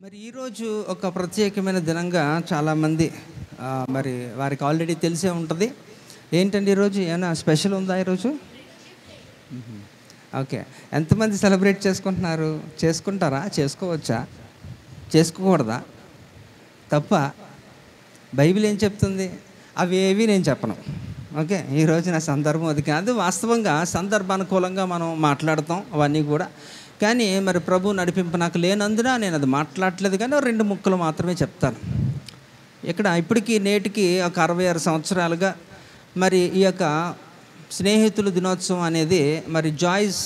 మరి ఈరోజు ఒక ప్రత్యేకమైన దినంగా చాలామంది మరి వారికి ఆల్రెడీ తెలిసే ఉంటుంది. ఏంటండి ఈరోజు ఏమైనా స్పెషల్ ఉందా ఈరోజు? ఓకే, ఎంతమంది సెలబ్రేట్ చేసుకుంటున్నారు? చేసుకుంటారా? చేసుకోవచ్చా? చేసుకోకూడదా? తప్ప? బైబిల్ ఏం చెప్తుంది? అవి ఏవి నేను చెప్పను. ఓకే, ఈరోజు నా సందర్భం అది కాదు. వాస్తవంగా సందర్భానుకూలంగా మనం మాట్లాడతాం అవన్నీ కూడా. కానీ మరి ప్రభు నడిపింపు నాకు లేనందున నేను అది మాట్లాడట్లేదు. కానీ 2 ముక్కలు మాత్రమే చెప్తాను. ఇక్కడ ఇప్పటికీ నేటికి ఒక 66 సంవత్సరాలుగా మరి ఈ యొక్క స్నేహితుల దినోత్సవం అనేది మరి జాయిస్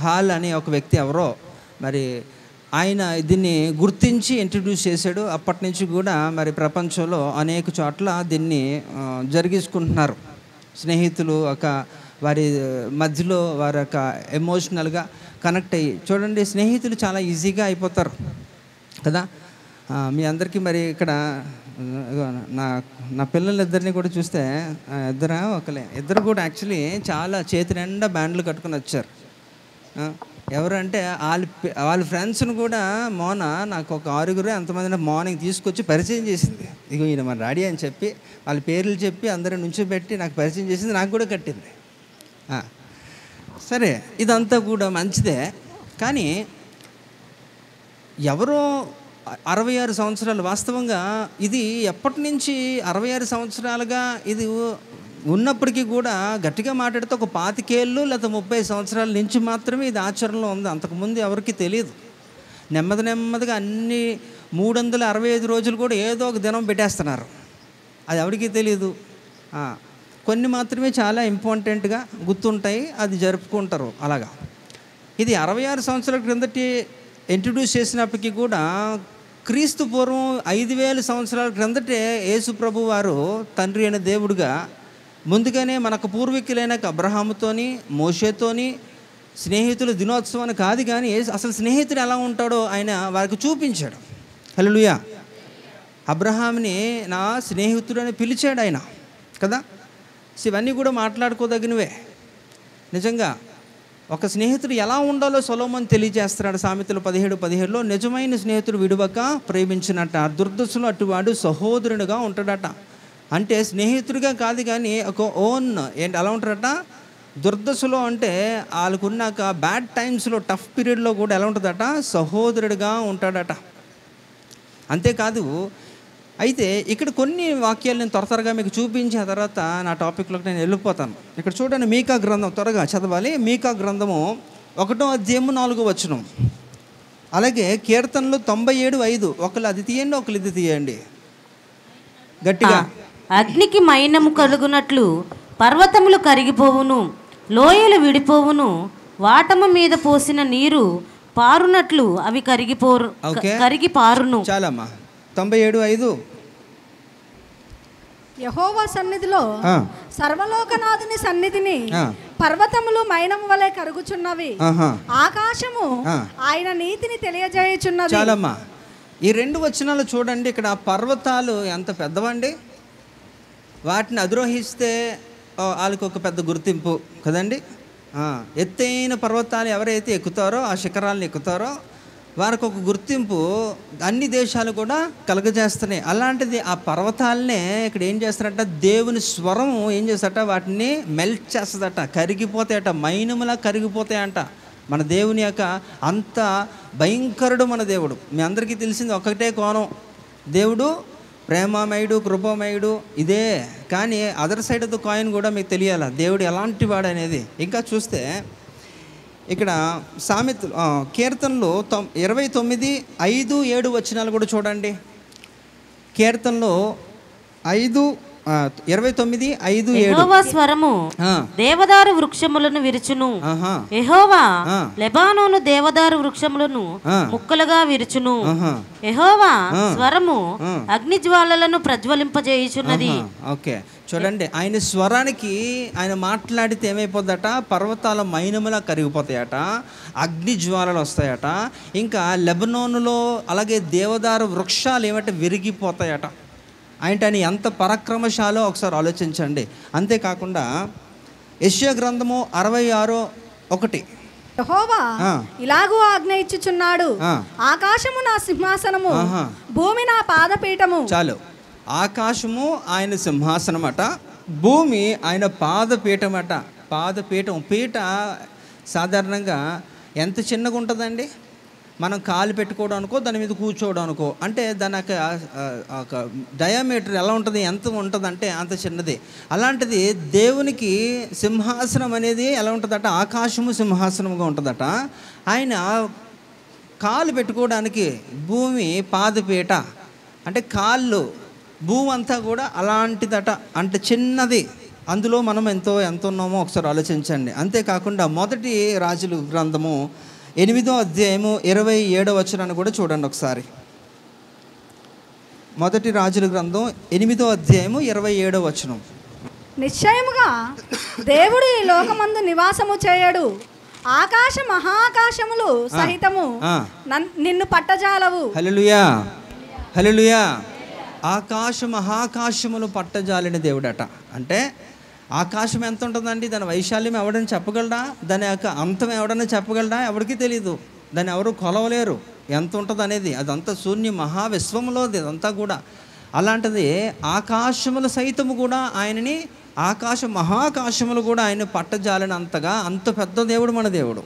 హాల్ అనే ఒక వ్యక్తి ఎవరో మరి ఆయన దీన్ని గుర్తించి ఇంట్రడ్యూస్ చేశాడు. అప్పటి నుంచి కూడా మరి ప్రపంచంలో అనేక చోట్ల దీన్ని జరిగించుకుంటున్నారు. స్నేహితులు ఒక వారి మధ్యలో వారి యొక్క ఎమోషనల్గా కనెక్ట్ అయ్యి చూడండి, స్నేహితులు చాలా ఈజీగా అయిపోతారు కదా. మీ అందరికీ మరి ఇక్కడ నా పిల్లలిద్దరిని కూడా చూస్తే ఇద్దరు కూడా యాక్చువల్లీ చాలా చేతి నిండా బ్యాండ్లు కట్టుకుని వచ్చారు. ఎవరంటే వాళ్ళ ఫ్రెండ్స్ని కూడా నాకు ఒక 6 ఎంతమంది మార్నింగ్ తీసుకొచ్చి పరిచయం చేసింది. ఇగో ఈయన మన డాడీ అని చెప్పి వాళ్ళ పేర్లు చెప్పి అందరూ నుంచోబెట్టి నాకు పరిచయం చేసింది. నాకు కూడా కట్టింది. సరే, ఇదంతా కూడా మంచిదే. కానీ ఎవరో 66 సంవత్సరాలు, వాస్తవంగా ఇది ఎప్పటి నుంచి 66 సంవత్సరాలుగా ఇది ఉన్నప్పటికీ కూడా గట్టిగా మాట్లాడితే ఒక 25 ఏళ్ళు లేదా 30 సంవత్సరాల నుంచి మాత్రమే ఇది ఆచరణలో ఉంది. అంతకుముందు ఎవరికి తెలియదు. నెమ్మదిగా అన్ని 365 రోజులు కూడా ఏదో ఒక దినం పెట్టేస్తున్నారు. అది ఎవరికి తెలియదు. కొన్ని మాత్రమే చాలా ఇంపార్టెంట్గా గుర్తుంటాయి, అది జరుపుకుంటారు. అలాగా ఇది 66 సంవత్సరాల క్రిందటి ఇంట్రడ్యూస్ చేసినప్పటికీ కూడా క్రీస్తు పూర్వం 5000 సంవత్సరాల క్రిందటే యేసు ప్రభు వారు తండ్రి అయిన దేవుడుగా ముందుగానే మనకు పూర్వీకులైన అబ్రహాముతోని మోషేతోని స్నేహితుల దినోత్సవాన్ని కాదు కానీ అసలు స్నేహితుడు ఎలా ఉంటాడో ఆయన వారికి చూపించాడు. హల్లెలూయా. అబ్రహాంని నా స్నేహితుడని పిలిచాడు ఆయన కదా. ఇవన్నీ కూడా మాట్లాడుకోదగినవే. నిజంగా ఒక స్నేహితుడు ఎలా ఉండాలో సొలొమోను తెలియజేస్తున్నాడు. సామెతలు 17:17లో నిజమైన స్నేహితుడు విడువక ప్రేమించినట్ట, దుర్దశలో అటువాడు సహోదరునిగా ఉంటాడట. అంటే స్నేహితుడిగా కాదు కానీ ఒక ఓన్ ఎలా ఉంటాడట, దుర్దశలో అంటే వాళ్ళకున్నాక బ్యాడ్ టైమ్స్లో టఫ్ పీరియడ్లో కూడా ఎలా ఉంటుందట, సహోదరుడిగా ఉంటాడట. అంతేకాదు, అయితే ఇక్కడ కొన్ని వాక్యాలు నేను త్వరగా మీకు చూపించిన తర్వాత నా టాపిక్లోకి నేను వెళ్ళిపోతాను. ఇక్కడ చూడండి, మీకా గ్రంథం త్వరగా చదవాలి. మీకా గ్రంథము 1వ అధ్యాయము 4వ వచనం. అలాగే కీర్తనలు 97:5. ఒకళ్ళు అది తీయండి, ఒకళ్ళు ఇది తీయండి గట్టిగా. అగ్నికి మైనము కలుగునట్లు పర్వతములు కరిగిపోవును, లోయలు విడిపోవును, వాటము మీద పోసిన నీరు పారునట్లు అవి కరిగి పారును. చాలమ్మా. 97:5. యెహోవా సన్నిధిలో సర్వలోకనాథుని సన్నిధిని పర్వతములు మైనము వలె కరుగుచున్నవి, ఆకాశము ఆయన నీతిని తెలియజేయుచున్నది. చాలమ్మా. ఈ 2 వచనాలు చూడండి. ఇక్కడ పర్వతాలు ఎంత పెద్దవండి. వాటిని అధిరోహిస్తే వాళ్ళకి ఒక పెద్ద గుర్తింపు కదండి. ఎత్తైన పర్వతాలు ఎవరైతే ఎక్కుతారో, ఆ శిఖరాలను ఎక్కుతారో వారికి ఒక గుర్తింపు అన్ని దేశాలు కూడా కలుగజేస్తున్నాయి. అలాంటిది ఆ పర్వతాలనే ఇక్కడ ఏం చేస్తారట, దేవుని స్వరం ఏం చేస్తారట, వాటిని మెల్ట్ చేస్తుందట, కరిగిపోతాయట, మైనములా కరిగిపోతాయంట. మన దేవుని యొక్క అంత భయంకరుడు మన దేవుడు. మీ అందరికీ తెలిసింది ఒకటే కోణం, దేవుడు ప్రేమమయుడు, కృపమయుడు, ఇదే. కానీ other side of the coin కూడా మీకు తెలియాలి దేవుడు ఎలాంటి వాడు అనేది. ఇంకా చూస్తే ఇక్కడ సామెతలు కీర్తనలో 29:5-7 వచనాలు కూడా చూడండి. కీర్తనలో 29:5-7. యెహోవా స్వరము దేవదారు వృక్షములను విరుచును, యెహోవా లెబానోను దేవదారు వృక్షములను ముక్కలుగా విరుచును, యెహోవా స్వరము అగ్ని జ్వాలలను ప్రజ్వలింపజేయుచున్నది. ఓకే, చూడండి, ఆయన స్వరానికి ఆయన మాట్లాడితే ఏమైపోద్దట, పర్వతాల మైనములా కరిగిపోతాయట, అగ్ని జ్వాలలు వస్తాయట. ఇంకా లెబనోనులో అలాగే దేవదారు వృక్షాలు ఏమంటే విరిగిపోతాయట. ఆయన ఎంత పరాక్రమశాలో ఒకసారి ఆలోచించండి. అంతేకాకుండా యెషయా గ్రంథము 66:1. యెహోవా ఇలాగూ ఆజ్ఞ ఇచ్చుచున్నాడు, ఆకాశము నా సింహాసనము, భూమి నా పాదపీఠము. చాలు. ఆకాశము ఆయన సింహాసనమట, భూమి ఆయన పాదపీఠమట. పాదపీఠం, పీట సాధారణంగా ఎంత చిన్నగా ఉంటుందండి? మనం కాలు పెట్టుకోవడానికో దాని మీద కూర్చోవడానికో, అంటే దాని యొక్క డయామీటర్ ఎలా ఉంటుంది, ఎంత ఉంటుంది అంటే అంత చిన్నది. అలాంటిది దేవునికి సింహాసనం అనేది ఎలా ఉంటుందట? ఆకాశము సింహాసనముగా ఉంటుందట. ఆయన కాలు పెట్టుకోవడానికి భూమి పాదపీట, అంటే కాళ్ళు, భూమి అంతా కూడా అలాంటిదట, అంటే చిన్నది. అందులో మనం ఎంత ఉన్నామో ఒకసారి ఆలోచించండి. అంతేకాకుండా మొదటి రాజుల గ్రంథము 8వ అధ్యాయము 27వ వచనాన్ని కూడా చూడండి ఒకసారి. మొదటి రాజుల గ్రంథం 8వ అధ్యాయము 27వ వచనం. నిశ్చయముగా దేవుడు ఈ లోకమందు నివాసము చేయడు, ఆకాశ మహాకాశములు సహితము నిన్ను పట్టజాలవు. హల్లెలూయా, హల్లెలూయా. ఆకాశ మహాకాశములు పట్టజాలిన దేవుడట. అంటే ఆకాశం ఎంత ఉంటుందండి? దాని వైశాల్యం ఎవడని చెప్పగలడా? దాని యొక్క అంతం ఎవడన్నా చెప్పగలడా? ఎవరికి తెలియదు. దాన్ని ఎవరు కొలవలేరు ఎంత ఉంటుంది అనేది. అదంతా శూన్య మహావిశ్వములోది అదంతా కూడా. అలాంటిది ఆకాశముల సైతము కూడా ఆయనని, ఆకాశ మహాకాశములు కూడా ఆయన పట్టజాలినంతగా అంత పెద్ద దేవుడు మన దేవుడు.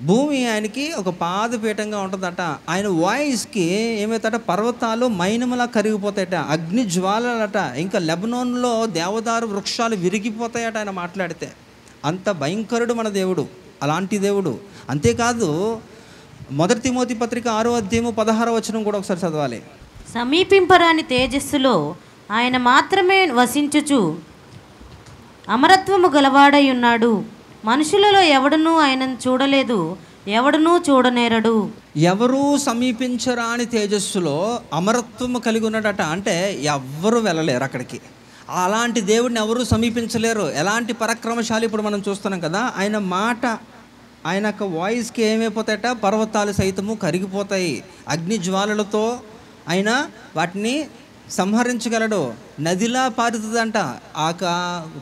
భూమి ఆయనకి ఒక పాదపీఠంగా ఉంటుందట. ఆయన వాయిస్కి ఏమవుతాట? పర్వతాలు మైనములా కరిగిపోతాయట, అగ్ని జ్వాలలట, ఇంకా లెబనోన్లో దేవదారు వృక్షాలు విరిగిపోతాయట ఆయన మాట్లాడితే. అంత భయంకరుడు మన దేవుడు, అలాంటి దేవుడు. అంతేకాదు, మొదటి తిమోతి పత్రిక 6వ అధ్యాయము 16వ వచనం కూడా ఒకసారి చదవాలి. సమీపింపరాని తేజస్సులో ఆయన మాత్రమే వసించుచు అమరత్వము గలవాడై ఉన్నాడు. మనుషులలో ఎవడునూ ఆయనను చూడలేదు, ఎవడునూ చూడనేరడు. ఎవరూ సమీపించరాని తేజస్సులో అమరత్వము కలిగి ఉన్నాడట. అంటే ఎవ్వరూ వెళ్ళలేరు అక్కడికి. అలాంటి దేవుడిని ఎవరూ సమీపించలేరు. ఎలాంటి పరాక్రమశాలి ఇప్పుడు మనం చూస్తున్నాం కదా. ఆయన మాట, ఆయన యొక్క వాయిస్కి ఏమైపోతాయట? పర్వతాలు సైతము కరిగిపోతాయి. అగ్ని జ్వాలలతో ఆయన వాటిని సంహరించగలడు. నదిలా పారుతుందంట. ఆ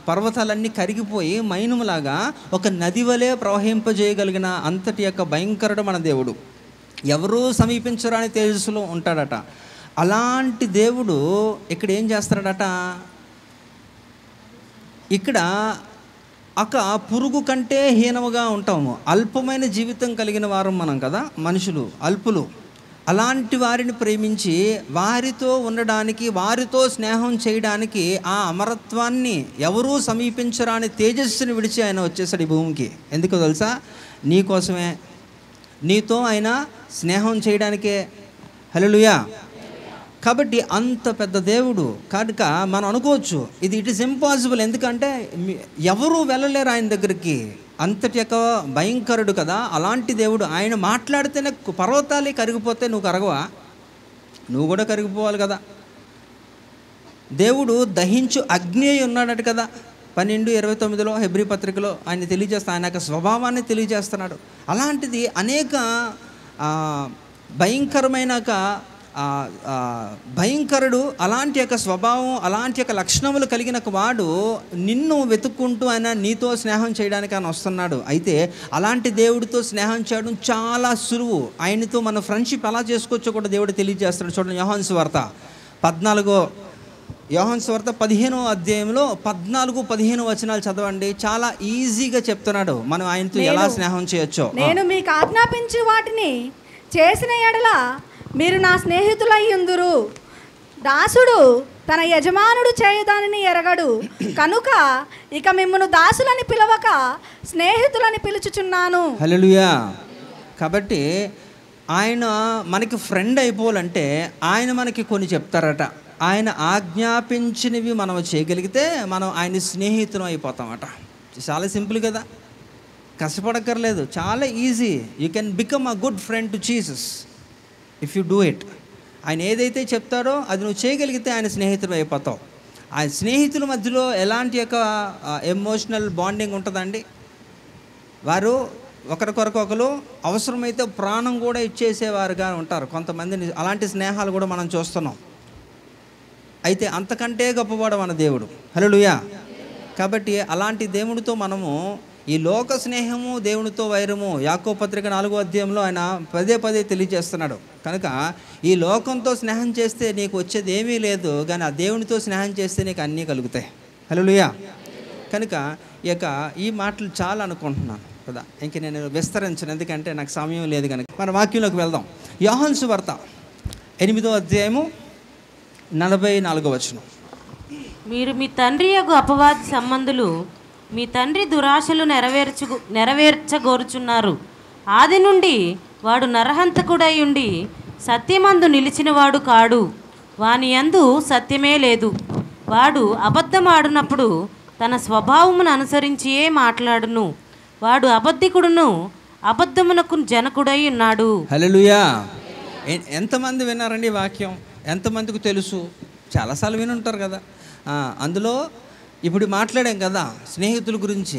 పర్వతాలన్నీ కరిగిపోయి మైనములాగా ఒక నది వలె ప్రవహింపజేయగలిగిన అంతటి యొక్క భయంకరుడు మన దేవుడు. ఎవరూ సమీపించరాని తేజస్సులో ఉంటాడట. అలాంటి దేవుడు ఇక్కడ ఏం చేస్తాడట? ఇక్కడ ఒక పురుగు కంటే హీనముగా ఉంటాము. అల్పమైన జీవితం కలిగిన వారు మనం కదా, మనుషులు అల్పులు. అలాంటి వారిని ప్రేమించి వారితో ఉండడానికి, వారితో స్నేహం చేయడానికి ఆ అమరత్వాన్ని, ఎవరూ సమీపించరాని తేజస్సుని విడిచి ఆయన వచ్చేసాడు ఈ భూమికి. ఎందుకో తెలుసా? నీ కోసమే, నీతో ఆయన స్నేహం చేయడానికే. హల్లెలూయా. కాబట్టి అంత పెద్ద దేవుడు కనుక మనం అనుకోవచ్చు ఇట్ ఈస్ ఇంపాసిబుల్. ఎందుకంటే ఎవరూ వెళ్ళలేరు ఆయన దగ్గరికి. అంతటి యొక్క భయంకరుడు కదా. అలాంటి దేవుడు ఆయన మాట్లాడితేనే పర్వతాలే కరిగిపోతే నువ్వు కరగవా? నువ్వు కూడా కరిగిపోవాలి కదా. దేవుడు దహించు అగ్ని అయి ఉన్నాడట కదా. 12:29 హెబ్రీ పత్రికలో ఆయన తెలియజేస్తా, ఆయన యొక్క స్వభావాన్ని తెలియజేస్తున్నాడు. అలాంటిది అనేక భయంకరమైన భయంకరుడు, అలాంటి యొక్క స్వభావం, అలాంటి యొక్క లక్షణములు కలిగిన వాడు నిన్ను వెతుక్కుంటూ ఆయన నీతో స్నేహం చేయడానికి ఆయన వస్తున్నాడు. అయితే అలాంటి దేవుడితో స్నేహం చేయడం చాలా సులువు. ఆయనతో మన ఫ్రెండ్షిప్ ఎలా చేసుకోవచ్చో కూడా దేవుడు తెలియజేస్తాడు. చూడండి, యోహాను సువార్త 15వ అధ్యాయంలో 14-15 వచనాలు చదవండి. చాలా ఈజీగా చెప్తున్నాడు మనం ఆయనతో ఎలా స్నేహం చేయొచ్చో. నేను మీకు ఆజ్ఞాపించు వాటిని చేసిన ఎడల మీరు నా స్నేహితులయ్యుందురు. దాసుడు తన యజమానుడు చేయదానిని ఎరగడు కనుక ఇక మిమ్మును దాసులని పిలవక స్నేహితులని పిలుచుచున్నాను. హల్లెలూయా. కాబట్టి ఆయన మనకి ఫ్రెండ్ అయిపోవాలంటే ఆయన మనకి కొన్ని చెప్తారట. ఆయన ఆజ్ఞాపించినవి మనం చేయగలిగితే మనం ఆయన స్నేహితులం అయిపోతామట. చాలా సింపుల్ కదా, కష్టపడక్కర్లేదు, చాలా easy. You can become a good friend to Jesus if you do it. ఆయన ఏదైతే చెప్తారో అది నువ్వు చేయగలిగితే ఆయన స్నేహితులు అయిపోతావు. ఆ స్నేహితుల మధ్యలో ఎలాంటి యొక్క ఎమోషనల్ బాండింగ్ ఉంటుందండి. వారు ఒకరికొరకొకరు అవసరమైతే ప్రాణం కూడా ఇచ్చేసేవారుగా ఉంటారు కొంతమందిని. అలాంటి స్నేహాలు కూడా మనం చూస్తున్నాం. అయితే అంతకంటే గొప్పవాడు మన దేవుడు. హల్లెలూయా. కాబట్టి అలాంటి దేవుడితో మనము ఈ లోక స్నేహము దేవునితో వైరము యాకోబు పత్రిక 4వ అధ్యాయంలో ఆయన పదే పదే తెలియజేస్తున్నాడు. కనుక ఈ లోకంతో స్నేహం చేస్తే నీకు వచ్చేది ఏమీ లేదు, కానీ ఆ దేవునితో స్నేహం చేస్తే నీకు అన్నీ కలుగుతాయి. హల్లెలూయా. కనుక ఈ మాటలు చాలా అనుకుంటున్నాను కదా, ఇంక నేను విస్తరించను, ఎందుకంటే నాకు సమయం లేదు. కనుక మన వాక్యంలోకి వెళ్దాం. యోహాను సువార్త 8వ అధ్యాయము 44వ వచనం. మీరు మీ తండ్రి యొక్క అపవాది సంబంధులు, మీ తండ్రి దురాశలు నెరవేర్చగోరుచున్నారు. ఆది నుండి వాడు నరహంతకుడై ఉండి సత్యమందు నిలిచినవాడు కాడు, వాని యందు సత్యమే లేదు. వాడు అబద్ధమాడునప్పుడు తన స్వభావమును అనుసరించియే మాట్లాడును. వాడు అబద్ధికుడును, అబద్ధమునకు జనకుడై ఉన్నాడు. హల్లెలూయా. ఎంతమంది విన్నారండి వాక్యం? ఎంతమందికి తెలుసు? చాలాసార్లు వినుంటారు కదా. అందులో ఇప్పుడు మాట్లాడాం కదా స్నేహితుల గురించి.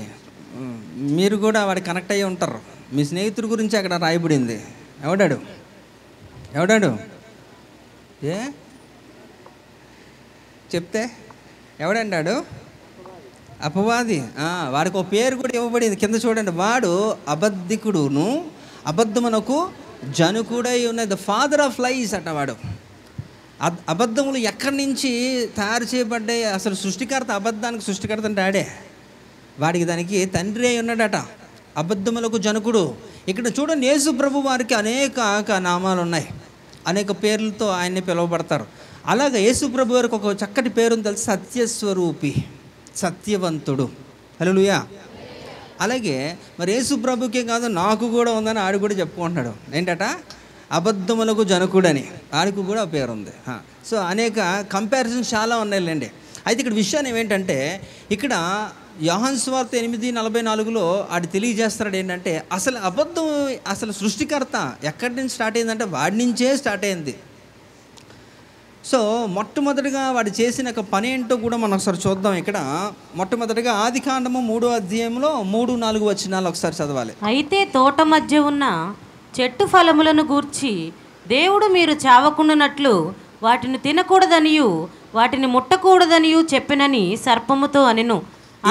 మీరు కూడా వాడు కనెక్ట్ అయ్యి ఉంటారు. మీ స్నేహితుడి గురించి అక్కడ రాయబడింది. ఎవడాడు చెప్తే ఎవడంటాడు? అపవాది. వాడికి ఒక పేరు కూడా ఇవ్వబడింది. కింద చూడండి, వాడు అబద్ధికుడును, అబద్ధమునకు జనకుడై ఉన్నది. ద ఫాదర్ ఆఫ్ లైస్ అట వాడు. అబద్ధములు ఎక్కడి నుంచి తయారు చేయబడ్డాయి? అసలు సృష్టికర్త, అబద్ధానికి సృష్టికర్త అంటే ఆడే. వాడికి దానికి తండ్రి అయి ఉన్నాడట. అబద్ధములకు జనకుడు. ఇక్కడ చూడండి, యేసు ప్రభు వారికి అనేక నామాలు ఉన్నాయి, అనేక పేర్లతో ఆయన్ని పిలువబడతారు. అలాగే యేసు ప్రభు వారికి ఒక చక్కటి పేరుని తెలిసి సత్యస్వరూపి, సత్యవంతుడు. హల్లెలూయా. అలాగే మరి యేసు ప్రభుకే కాదు, నాకు కూడా ఉందని ఆడు కూడా చెప్పుకుంటున్నాడు. ఏంటట? అబద్ధములకు జనకుడని ఆడికి కూడా పేరు ఉంది. సో అనేక కంపారిజన్స్ చాలా ఉన్నాయిలేండి. అయితే ఇక్కడ విషయాన్ని ఏమిటంటే, ఇక్కడ యోహాను సువార్త 8:44లో ఆడు తెలియజేస్తున్నాడు ఏంటంటే, అసలు అబద్ధం, అసలు సృష్టికర్త ఎక్కడి నుంచి స్టార్ట్ అయిందంటే వాడి నుంచే స్టార్ట్ అయింది. సో మొట్టమొదటిగా వాడు చేసిన పని ఏంటో కూడా మనం ఒకసారి చూద్దాం. ఇక్కడ మొట్టమొదటిగా ఆదికాండము 3వ అధ్యాయంలో 3-4 వచనాలు ఒకసారి చదవాలి. అయితే తోట మధ్య ఉన్న చెట్టు ఫలములను గూర్చి దేవుడు మీరు చావకుండానట్లు వాటిని తినకూడదనియు వాటిని ముట్టకూడదనియు చెప్పినని సర్పముతో అనెను.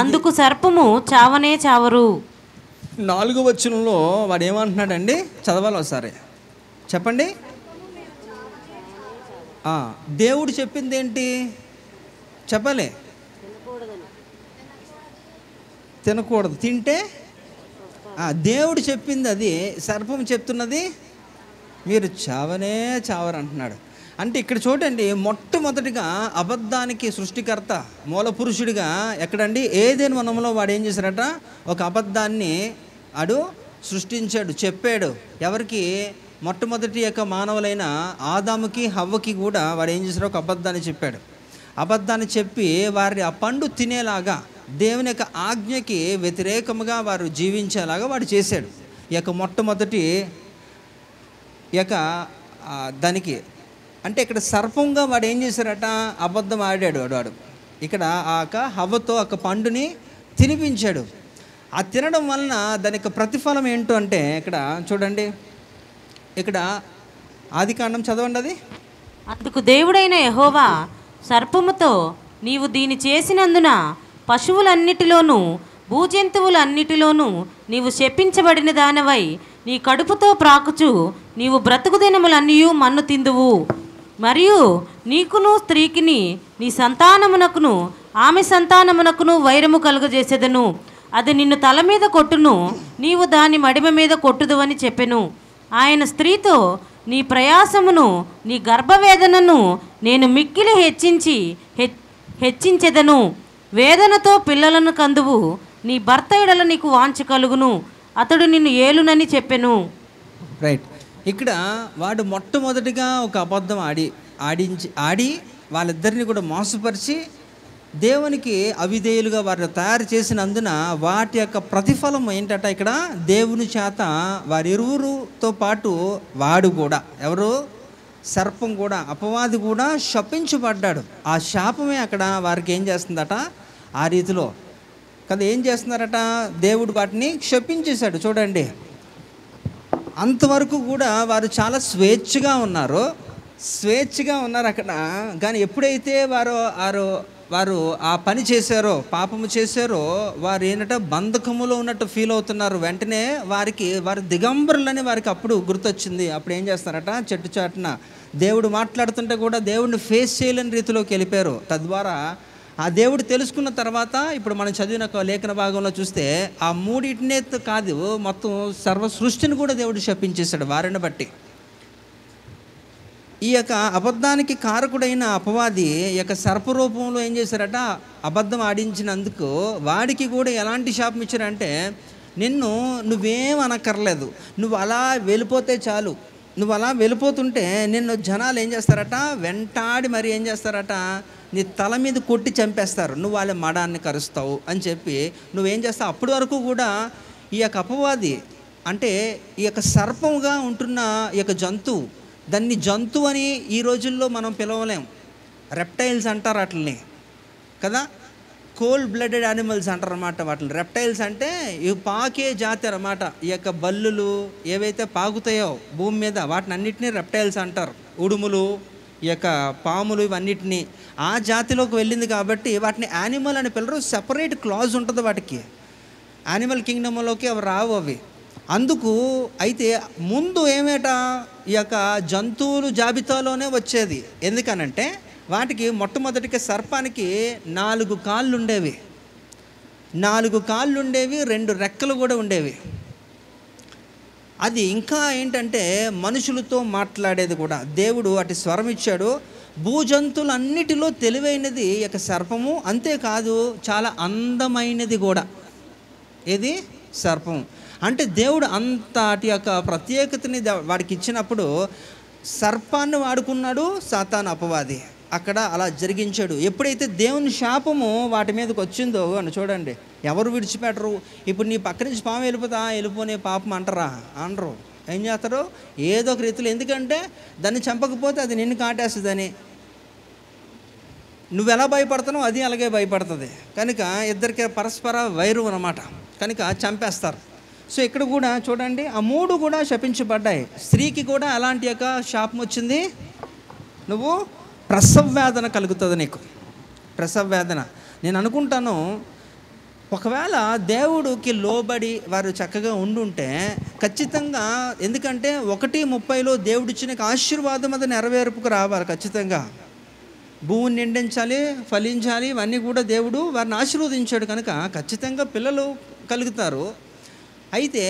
అందుకు సర్పము చావనే చావరు. 4వ వచనంలో వాడు ఏమంటున్నాడండి? చదవాలి ఒకసారి, చెప్పండి. దేవుడు చెప్పింది ఏంటి చెప్పాలి? తినకూడదు. తింటే దేవుడు చెప్పింది అది, సర్పం చెప్తున్నది మీరు చావనే చావరు అంటున్నాడు. అంటే ఇక్కడ చూడండి, మొట్టమొదటిగా అబద్ధానికి సృష్టికర్త, మూల పురుషుడిగా ఎక్కడండి? ఏదైనా వనంలో వాడు ఏం చేశాడట? ఒక అబద్ధాన్ని ఆడు సృష్టించాడు, చెప్పాడు. ఎవరికి? మొట్టమొదటి యొక్క మానవులైన ఆదాముకి హవ్వకి కూడా వాడు ఏం చేశాడు? ఒక అబద్ధాన్ని చెప్పాడు. అబద్ధాన్ని చెప్పి వారి ఆ పండు తినేలాగా, దేవుని యొక్క ఆజ్ఞకి వ్యతిరేకముగా వారు జీవించేలాగా వాడు చేశాడు. ఈ యొక్క మొట్టమొదటి యొక్క దానికి అంటే ఇక్కడ సర్పంగా వాడు ఏం చేశారట? అబద్ధం ఆడాడు వాడు. ఇక్కడ ఆ హవ్వతో ఒక పండుని తినిపించాడు. ఆ తినడం వలన దాని యొక్క ప్రతిఫలం ఏంటో అంటే, ఇక్కడ చూడండి, ఇక్కడ ఆదికాండం చదవండి అది. అందుకు దేవుడైన యెహోవా సర్పముతో, నీవు దీని చేసినందున పశువులన్నిటిలోనూ భూజంతువులన్నిటిలోనూ నీవు శపించబడిన దానవై నీ కడుపుతో ప్రాకుచు నీవు బ్రతుకు దినములన్నీ మన్ను తిందువు. మరియు నీకును స్త్రీకిని నీ సంతానమునకును ఆమె సంతానమునకును వైరము కలుగజేసేదను. అది నిన్ను తల మీద కొట్టును, నీవు దాని మడిమ మీద కొట్టుదువని చెప్పెను. ఆయన స్త్రీతో, నీ ప్రయాసమును నీ గర్భవేదనను నేను మిక్కిలి హెచ్చించెదను. వేదనతో పిల్లలను కందువు. నీ భర్త ఎడల నీకు వాంఛ కలుగును, అతడు నిన్ను ఏలునని చెప్పెను. రైట్. ఇక్కడ వాడు మొట్టమొదటిగా ఒక అబద్ధం ఆడి వాళ్ళిద్దరిని కూడా మోసపరిచి దేవునికి అవిధేయులుగా వారిని తయారు చేసినందున వాటి యొక్క ప్రతిఫలం ఏంటట? ఇక్కడ దేవుని చేత వారిరువురుతో పాటు వాడు కూడా, ఎవరు? సర్పం కూడా, అపవాది కూడా శపించబడ్డాడు. ఆ శాపమే అక్కడ వారికి ఏం చేస్తుందట? ఆ రీతిలో కదా ఏం చేస్తున్నారట? దేవుడు వాటిని శపించేశాడు. చూడండి, అంతవరకు కూడా వారు చాలా స్వేచ్ఛగా ఉన్నారు అక్కడ. కానీ ఎప్పుడైతే వారు వారు ఆ పని చేశారో, పాపము చేశారో, వారు ఏంటంటే బంధకములో ఉన్నట్టు ఫీల్ అవుతున్నారు. వెంటనే వారి దిగంబరులని వారికి అప్పుడు గుర్తొచ్చింది. అప్పుడు ఏం చేస్తారట, చెట్టు చాటున దేవుడు మాట్లాడుతుంటే కూడా దేవుడిని ఫేస్ చేయలేని రీతిలోకి వెళ్ళిపోయారు. తద్వారా ఆ దేవుడు తెలుసుకున్న తర్వాత ఇప్పుడు మనం చదివిన లేఖన భాగంలో చూస్తే ఆ మూడింటినే కాదు, మొత్తం సర్వ సృష్టిని కూడా దేవుడు శపించేశాడు వారిని బట్టి. ఈ యొక్క అబద్ధానికి కారకుడైన అపవాది ఈ యొక్క సర్పరూపంలో ఏం చేశారట, అబద్ధం ఆడించినందుకు వాడికి కూడా ఎలాంటి శాపం ఇచ్చారంటే, నువ్వేం అనక్కర్లేదు, నువ్వు అలా వెళ్ళిపోతే చాలు, నువ్వు అలా వెళ్ళిపోతుంటే నిన్ను జనాలు ఏం చేస్తారట, వెంటాడి మరి ఏం చేస్తారట, నీ తల మీద కొట్టి చంపేస్తారు, నువ్వు వాళ్ళ మడాన్ని కరుస్తావు అని చెప్పి నువ్వేం చేస్తావు. అప్పటి వరకు కూడా ఈ యొక్క అపవాది అంటే ఈ యొక్క సర్పంగా ఉంటున్న ఈ యొక్క జంతువు, దాన్ని జంతువు అని ఈ రోజుల్లో మనం పిలవలేం, రెప్టైల్స్ అంటారు వాటిని కదా, కోల్డ్ బ్లడెడ్ యానిమల్స్ అంటారు అన్నమాట వాటిని. రెప్టైల్స్ అంటే ఇవి పాకే జాతి అన్నమాట. ఈ యొక్క బల్లులు ఏవైతే పాకుతాయో భూమి మీద వాటిని అన్నిటినీ రెప్టైల్స్ అంటారు. ఉడుములు, ఈ యొక్క పాములు, ఇవన్నిటినీ ఆ జాతిలోకి వెళ్ళింది కాబట్టి వాటిని యానిమల్ అని పిల్లరు. సెపరేట్ క్లాజ్ ఉంటుంది వాటికి, యానిమల్ కింగ్డమ్లోకి అవి రావు అవి. అందుకు అయితే ముందు ఏమేట ఈ యొక్క జంతువులు జాబితాలోనే వచ్చేది. ఎందుకనంటే వాటికి మొట్టమొదటిగా సర్పానికి 4 కాళ్ళు ఉండేవి, 4 కాళ్ళు ఉండేవి, 2 రెక్కలు కూడా ఉండేవి. అది ఇంకా ఏంటంటే మనుషులతో మాట్లాడేది కూడా. దేవుడు అటు స్వరం ఇచ్చాడు. భూజంతువులన్నిటిలో తెలివైనది ఈ యొక్క సర్పము, అంతేకాదు చాలా అందమైనది కూడా. ఏది? సర్పం. అంటే దేవుడు అంతటి యొక్క ప్రత్యేకతని వాడికి ఇచ్చినప్పుడు సర్పాన్ని వాడుకున్నాడు సాతాను అపవాది, అక్కడ అలా జరిగించాడు. ఎప్పుడైతే దేవుని శాపము వాటి మీదకి వచ్చిందో అని చూడండి, ఎవరు విడిచిపెట్టరు. ఇప్పుడు నీ పక్క నుంచి పాము వెళ్ళిపోనే పాపం అంటారా? అనరు. ఏం చేస్తారు? ఏదో ఒక రీతిలో, ఎందుకంటే దాన్ని చంపకపోతే అది నిన్ను కాటేస్తుందని. నువ్వు ఎలా భయపడుతున్నావు అది అలాగే భయపడుతుంది. కనుక ఇద్దరికి పరస్పర వైరం అన్నమాట, కనుక చంపేస్తారు. సో ఇక్కడ కూడా చూడండి, ఆ 3 కూడా శపించబడ్డాయి. స్త్రీకి కూడా అలాంటి యొక్క శాపం వచ్చింది. నువ్వు ప్రసవ వేదన కలుగుతుంది నీకు, ప్రసవ వేదన. నేను అనుకుంటాను ఒకవేళ దేవుడికి లోబడి వారు చక్కగా ఉండుంటే ఖచ్చితంగా, ఎందుకంటే 1:30 దేవుడిచ్చిన ఆశీర్వాదం అది నెరవేర్పుకు రావాలి ఖచ్చితంగా. భూమిని నిండించాలి, ఫలించాలి, ఇవన్నీ కూడా దేవుడు వారిని ఆశీర్వదించాడు. కనుక ఖచ్చితంగా పిల్లలు కలుగుతారు. అయితే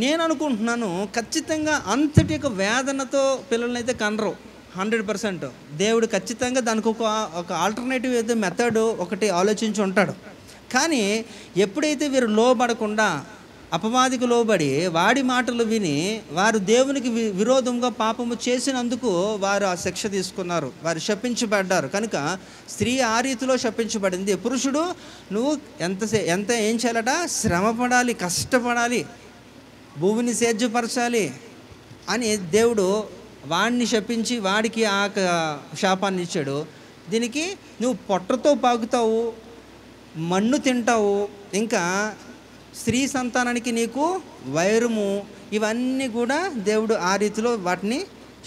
నేను అనుకుంటున్నాను ఖచ్చితంగా అంతటి యొక్క వేదనతో పిల్లల్ని అయితే కనరు 100%. దేవుడు ఖచ్చితంగా దానికి ఒక ఆల్టర్నేటివ్ ఏదో మెథడ్ ఒకటి ఆలోచించి ఉంటాడు. కానీ ఎప్పుడైతే వీరు లోబడకుండా అపవాదికి లోబడి వాడి మాటలు విని వారు దేవునికి విరోధంగా పాపము చేసినందుకు వారు ఆ శిక్ష తీసుకున్నారు, వారు శపించబడ్డారు. కనుక స్త్రీ ఆ రీతిలో శపించబడింది. పురుషుడు నువ్వు ఎంత ఏం చేయాలట, శ్రమపడాలి, కష్టపడాలి, భూమిని సేద్యపరచాలి అని దేవుడు వాడిని శపించి వాడికి ఆ శాపాన్ని ఇచ్చాడు. దీనికి నువ్వు పొట్టతో పాకుతావు, మన్ను తింటావు, ఇంకా స్త్రీ సంతానానికి నీకు వైరము, ఇవన్నీ కూడా దేవుడు ఆ రీతిలో వాటిని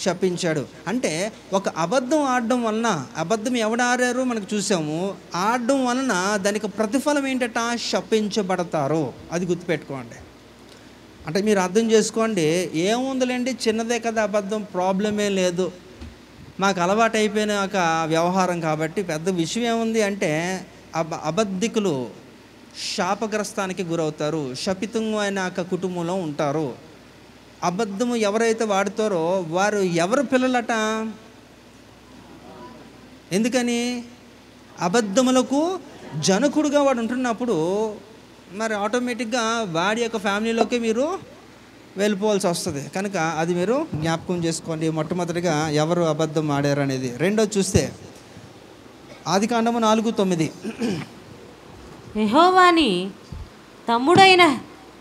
శపించాడు. అంటే ఒక అబద్ధం ఆడడం వలన, అబద్ధం ఎవడు ఆడారో మనకు చూసాము, ఆడడం వలన దానికి ప్రతిఫలం ఏంటట, శపించబడతారు. అది గుర్తుపెట్టుకోండి. అంటే మీరు అర్థం చేసుకోండి, ఏముందిలేండి చిన్నదే కదా అబద్ధం, ప్రాబ్లమే లేదు, మాకు అలవాటు అయిపోయిన ఒక వ్యవహారం కాబట్టి పెద్ద విషయం ఏముంది అంటే, అబద్ధికులు శాపగ్రస్తానికి గురవుతారు, శపితమైన కుటుంబంలో ఉంటారు. అబద్ధము ఎవరైతే వాడుతారో వారు ఎవరు పిల్లలట? ఎందుకని? అబద్ధములకు జనకుడుగా వాడు ఉంటున్నప్పుడు మరి ఆటోమేటిక్గా వాడి యొక్క ఫ్యామిలీలోకి మీరు వెళ్ళిపోవాల్సి వస్తుంది. కనుక అది మీరు జ్ఞాపకం చేసుకోండి. మొట్టమొదటిగా ఎవరు అబద్ధం ఆడారు అనేది. రెండోది చూస్తే ఆదికాండము 4:9,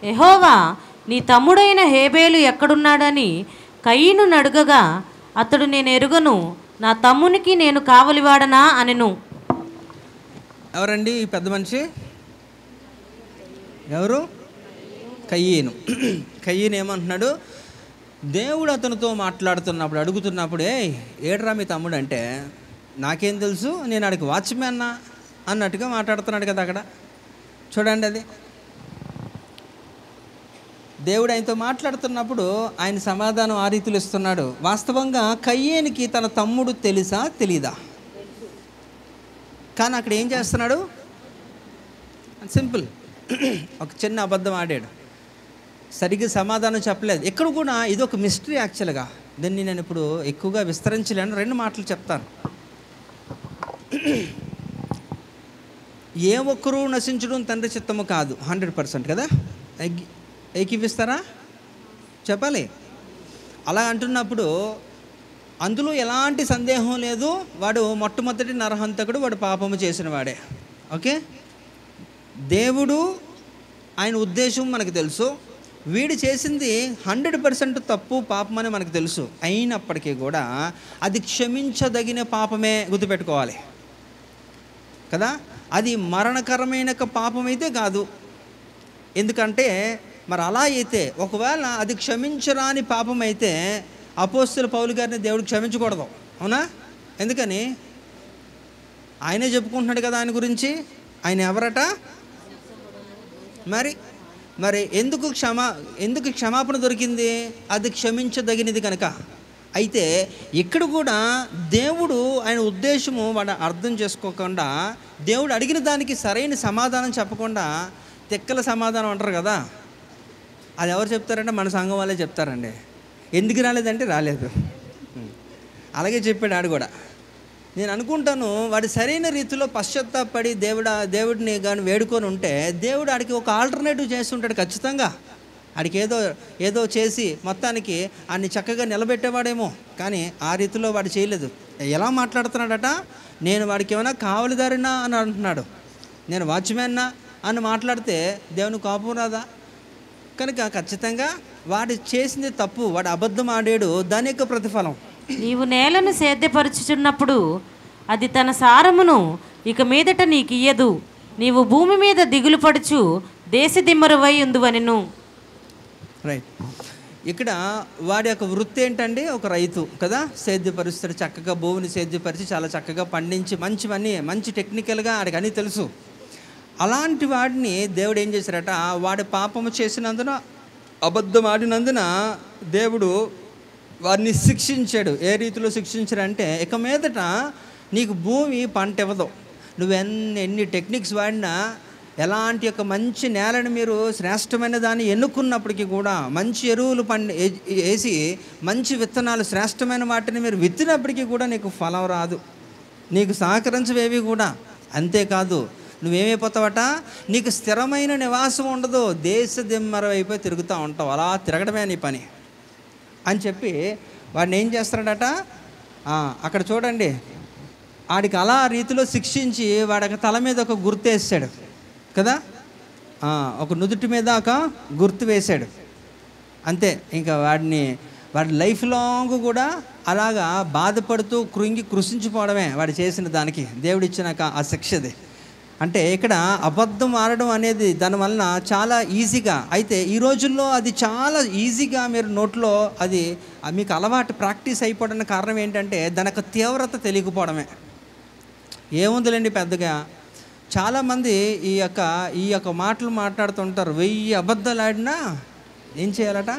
యెహోవా నీ తమ్ముడైన హేబేలు ఎక్కడున్నాడని కయీను అడగగా అతడు, నేను ఎరుగను, నా తమ్మునికి నేను కావలివాడనా అనెను. ఎవరండి ఈ పెద్ద మనిషి? ఎవరు? కయీను. కయీను ఏమంటున్నాడు? దేవుడు అతనితో మాట్లాడుతున్నప్పుడు, అడుగుతున్నప్పుడు, ఏడ్రా మీ తమ్ముడు అంటే, నాకేం తెలుసు, నేను ఆడికి వాచ్మ్యాన్నా, అన్నట్టుగా మాట్లాడుతున్నాడు కదా అక్కడ. చూడండి, అది దేవుడు ఆయనతో మాట్లాడుతున్నప్పుడు ఆయన సమాధానం ఆ రీతిలో ఇస్తున్నాడు. వాస్తవంగా కయ్యేనికి తన తమ్ముడు తెలుసా తెలీదా? కానీ అక్కడ ఏం చేస్తున్నాడు? సింపుల్, ఒక చిన్న అబద్ధం ఆడాడు, సరిగ్గా సమాధానం చెప్పలేదు. ఎక్కడ కూడా ఇది ఒక మిస్టరీ యాక్చువల్గా. దీన్ని నేను ఇప్పుడు ఎక్కువగా విస్తరించలేను, 2 మాటలు చెప్తాను. ఏ ఒక్కరూ నశించడం తండ్రి చిత్తము కాదు, 100% కదా. ఏకీవిస్తారా? చెప్పాలి. అలా అంటున్నప్పుడు అందులో ఎలాంటి సందేహం లేదు, వాడు మొట్టమొదటి నరహంతకుడు, వాడు పాపము చేసిన వాడే. ఓకే, దేవుడు ఆయన ఉద్దేశం మనకు తెలుసు, వీడు చేసింది 100% తప్పు పాపమని మనకు తెలుసు. అయినప్పటికీ కూడా అది క్షమించదగిన పాపమే, గుర్తుపెట్టుకోవాలి కదా. అది మరణకరమైన పాపం అయితే కాదు. ఎందుకంటే మరి అలా అయితే, ఒకవేళ అది క్షమించరాని పాపం అయితే అపోస్తలుల పౌలు గారిని దేవుడు క్షమించకూడదు, అవునా? ఎందుకని? ఆయనే చెప్పుకుంటున్నాడు కదా ఆయన గురించి. ఆయన ఎవరట? మరి ఎందుకు క్షమాపణ దొరికింది? అది క్షమించదగినది కనుక. అయితే ఇక్కడ కూడా దేవుడు ఆయన ఉద్దేశము వాడు అర్థం చేసుకోకుండా, దేవుడు అడిగిన దానికి సరైన సమాధానం చెప్పకుండా తెక్కల సమాధానం అంటారు కదా, అది ఎవరు చెప్తారంటే మన సంఘం వాళ్ళే చెప్తారండి. ఎందుకు రాలేదంటే రాలేదు, అలాగే చెప్పాడు ఆడు కూడా. నేను అనుకుంటాను వాడు సరైన రీతిలో పశ్చాత్తాపడి దేవుడిని కానీ వేడుకొని ఉంటే దేవుడు ఆడికి ఒక ఆల్టర్నేటివ్ చేసి ఉంటాడు ఖచ్చితంగా. ఆడికి ఏదో చేసి మొత్తానికి ఆడిని చక్కగా నిలబెట్టేవాడేమో. కానీ ఆ రీతిలో వాడు చేయలేదు. ఎలా మాట్లాడుతున్నాడట? నేను వాడికి ఏమైనా కావలిదారినా అని అంటున్నాడు, నేను వాచ్మ్యాన్నా అని మాట్లాడితే దేవుని కోపం రాదా? కనుక ఖచ్చితంగా వాడు చేసింది తప్పు, వాడు అబద్ధం ఆడాడు, దాని యొక్క ప్రతిఫలం. నీవు నేలను సేద్యపరుచుచున్నప్పుడు అది తన సారమును ఇక మీదట నీకు ఇయ్యదు, నీవు భూమి మీద దిగులు పడుచు దేశదిమ్మరువై ఉందువనెను. రైట్. ఇక్కడ వాడి యొక్క వృత్తి ఏంటండి? ఒక రైతు కదా, సేద్యపరుస్తాడు, చక్కగా భూమిని సేద్యపరిచి చాలా చక్కగా పండించి మంచి టెక్నికల్గా ఆడికి అన్నీ తెలుసు. అలాంటి వాడిని దేవుడు ఏం చేశారట? వాడి పాపము చేసినందున, అబద్ధం ఆడినందున దేవుడు వాడిని శిక్షించాడు. ఏ రీతిలో శిక్షించాడంటే, ఇక మీదట నీకు భూమి పంట ఇవ్వదు. నువ్వు ఎన్ని టెక్నిక్స్ వాడినా, ఎలాంటి యొక్క మంచి నేలను మీరు శ్రేష్టమైన దాన్ని ఎన్నుకున్నప్పటికీ కూడా, మంచి ఎరువులు వేసి మంచి విత్తనాలు శ్రేష్టమైన వాటిని మీరు విత్తినప్పటికీ కూడా నీకు ఫలం రాదు, నీకు సహకరించవేవి కూడా. అంతేకాదు, నువ్వేమైపోతావట? నీకు స్థిరమైన నివాసం ఉండదు, దేశ దిమ్మర అయిపోయి తిరుగుతూ ఉంటావు, అలా తిరగడమే నీ పని అని చెప్పి వాడిని ఏం చేస్తాడట? అక్కడ చూడండి, వాడికి అలా రీతిలో శిక్షించి వాడికి తల మీద ఒక గుర్తు వేసాడు కదా, ఒక నుదుటి మీద ఒక గుర్తు వేశాడు. అంతే, ఇంకా వాడి లైఫ్ లాంగ్ కూడా అలాగా బాధపడుతూ కృషించిపోవడమే వాడు చేసిన దానికి దేవుడిచ్చిన ఆ శిక్షది. అంటే ఇక్కడ అబద్ధం ఆడడం అనేది దానివలన చాలా ఈజీగా, అయితే ఈ రోజుల్లో అది చాలా ఈజీగా మీరు నోట్లో అది మీకు అలవాటు ప్రాక్టీస్ అయిపోవడానికి కారణం ఏంటంటే దాని యొక్క తీవ్రత తెలియకపోవడమే. ఏముందిలేండి పెద్దగా. చాలామంది ఈ యొక్క మాటలు మాట్లాడుతుంటారు. 1000 అబద్ధాలు ఆడినా ఏం చేయాలట?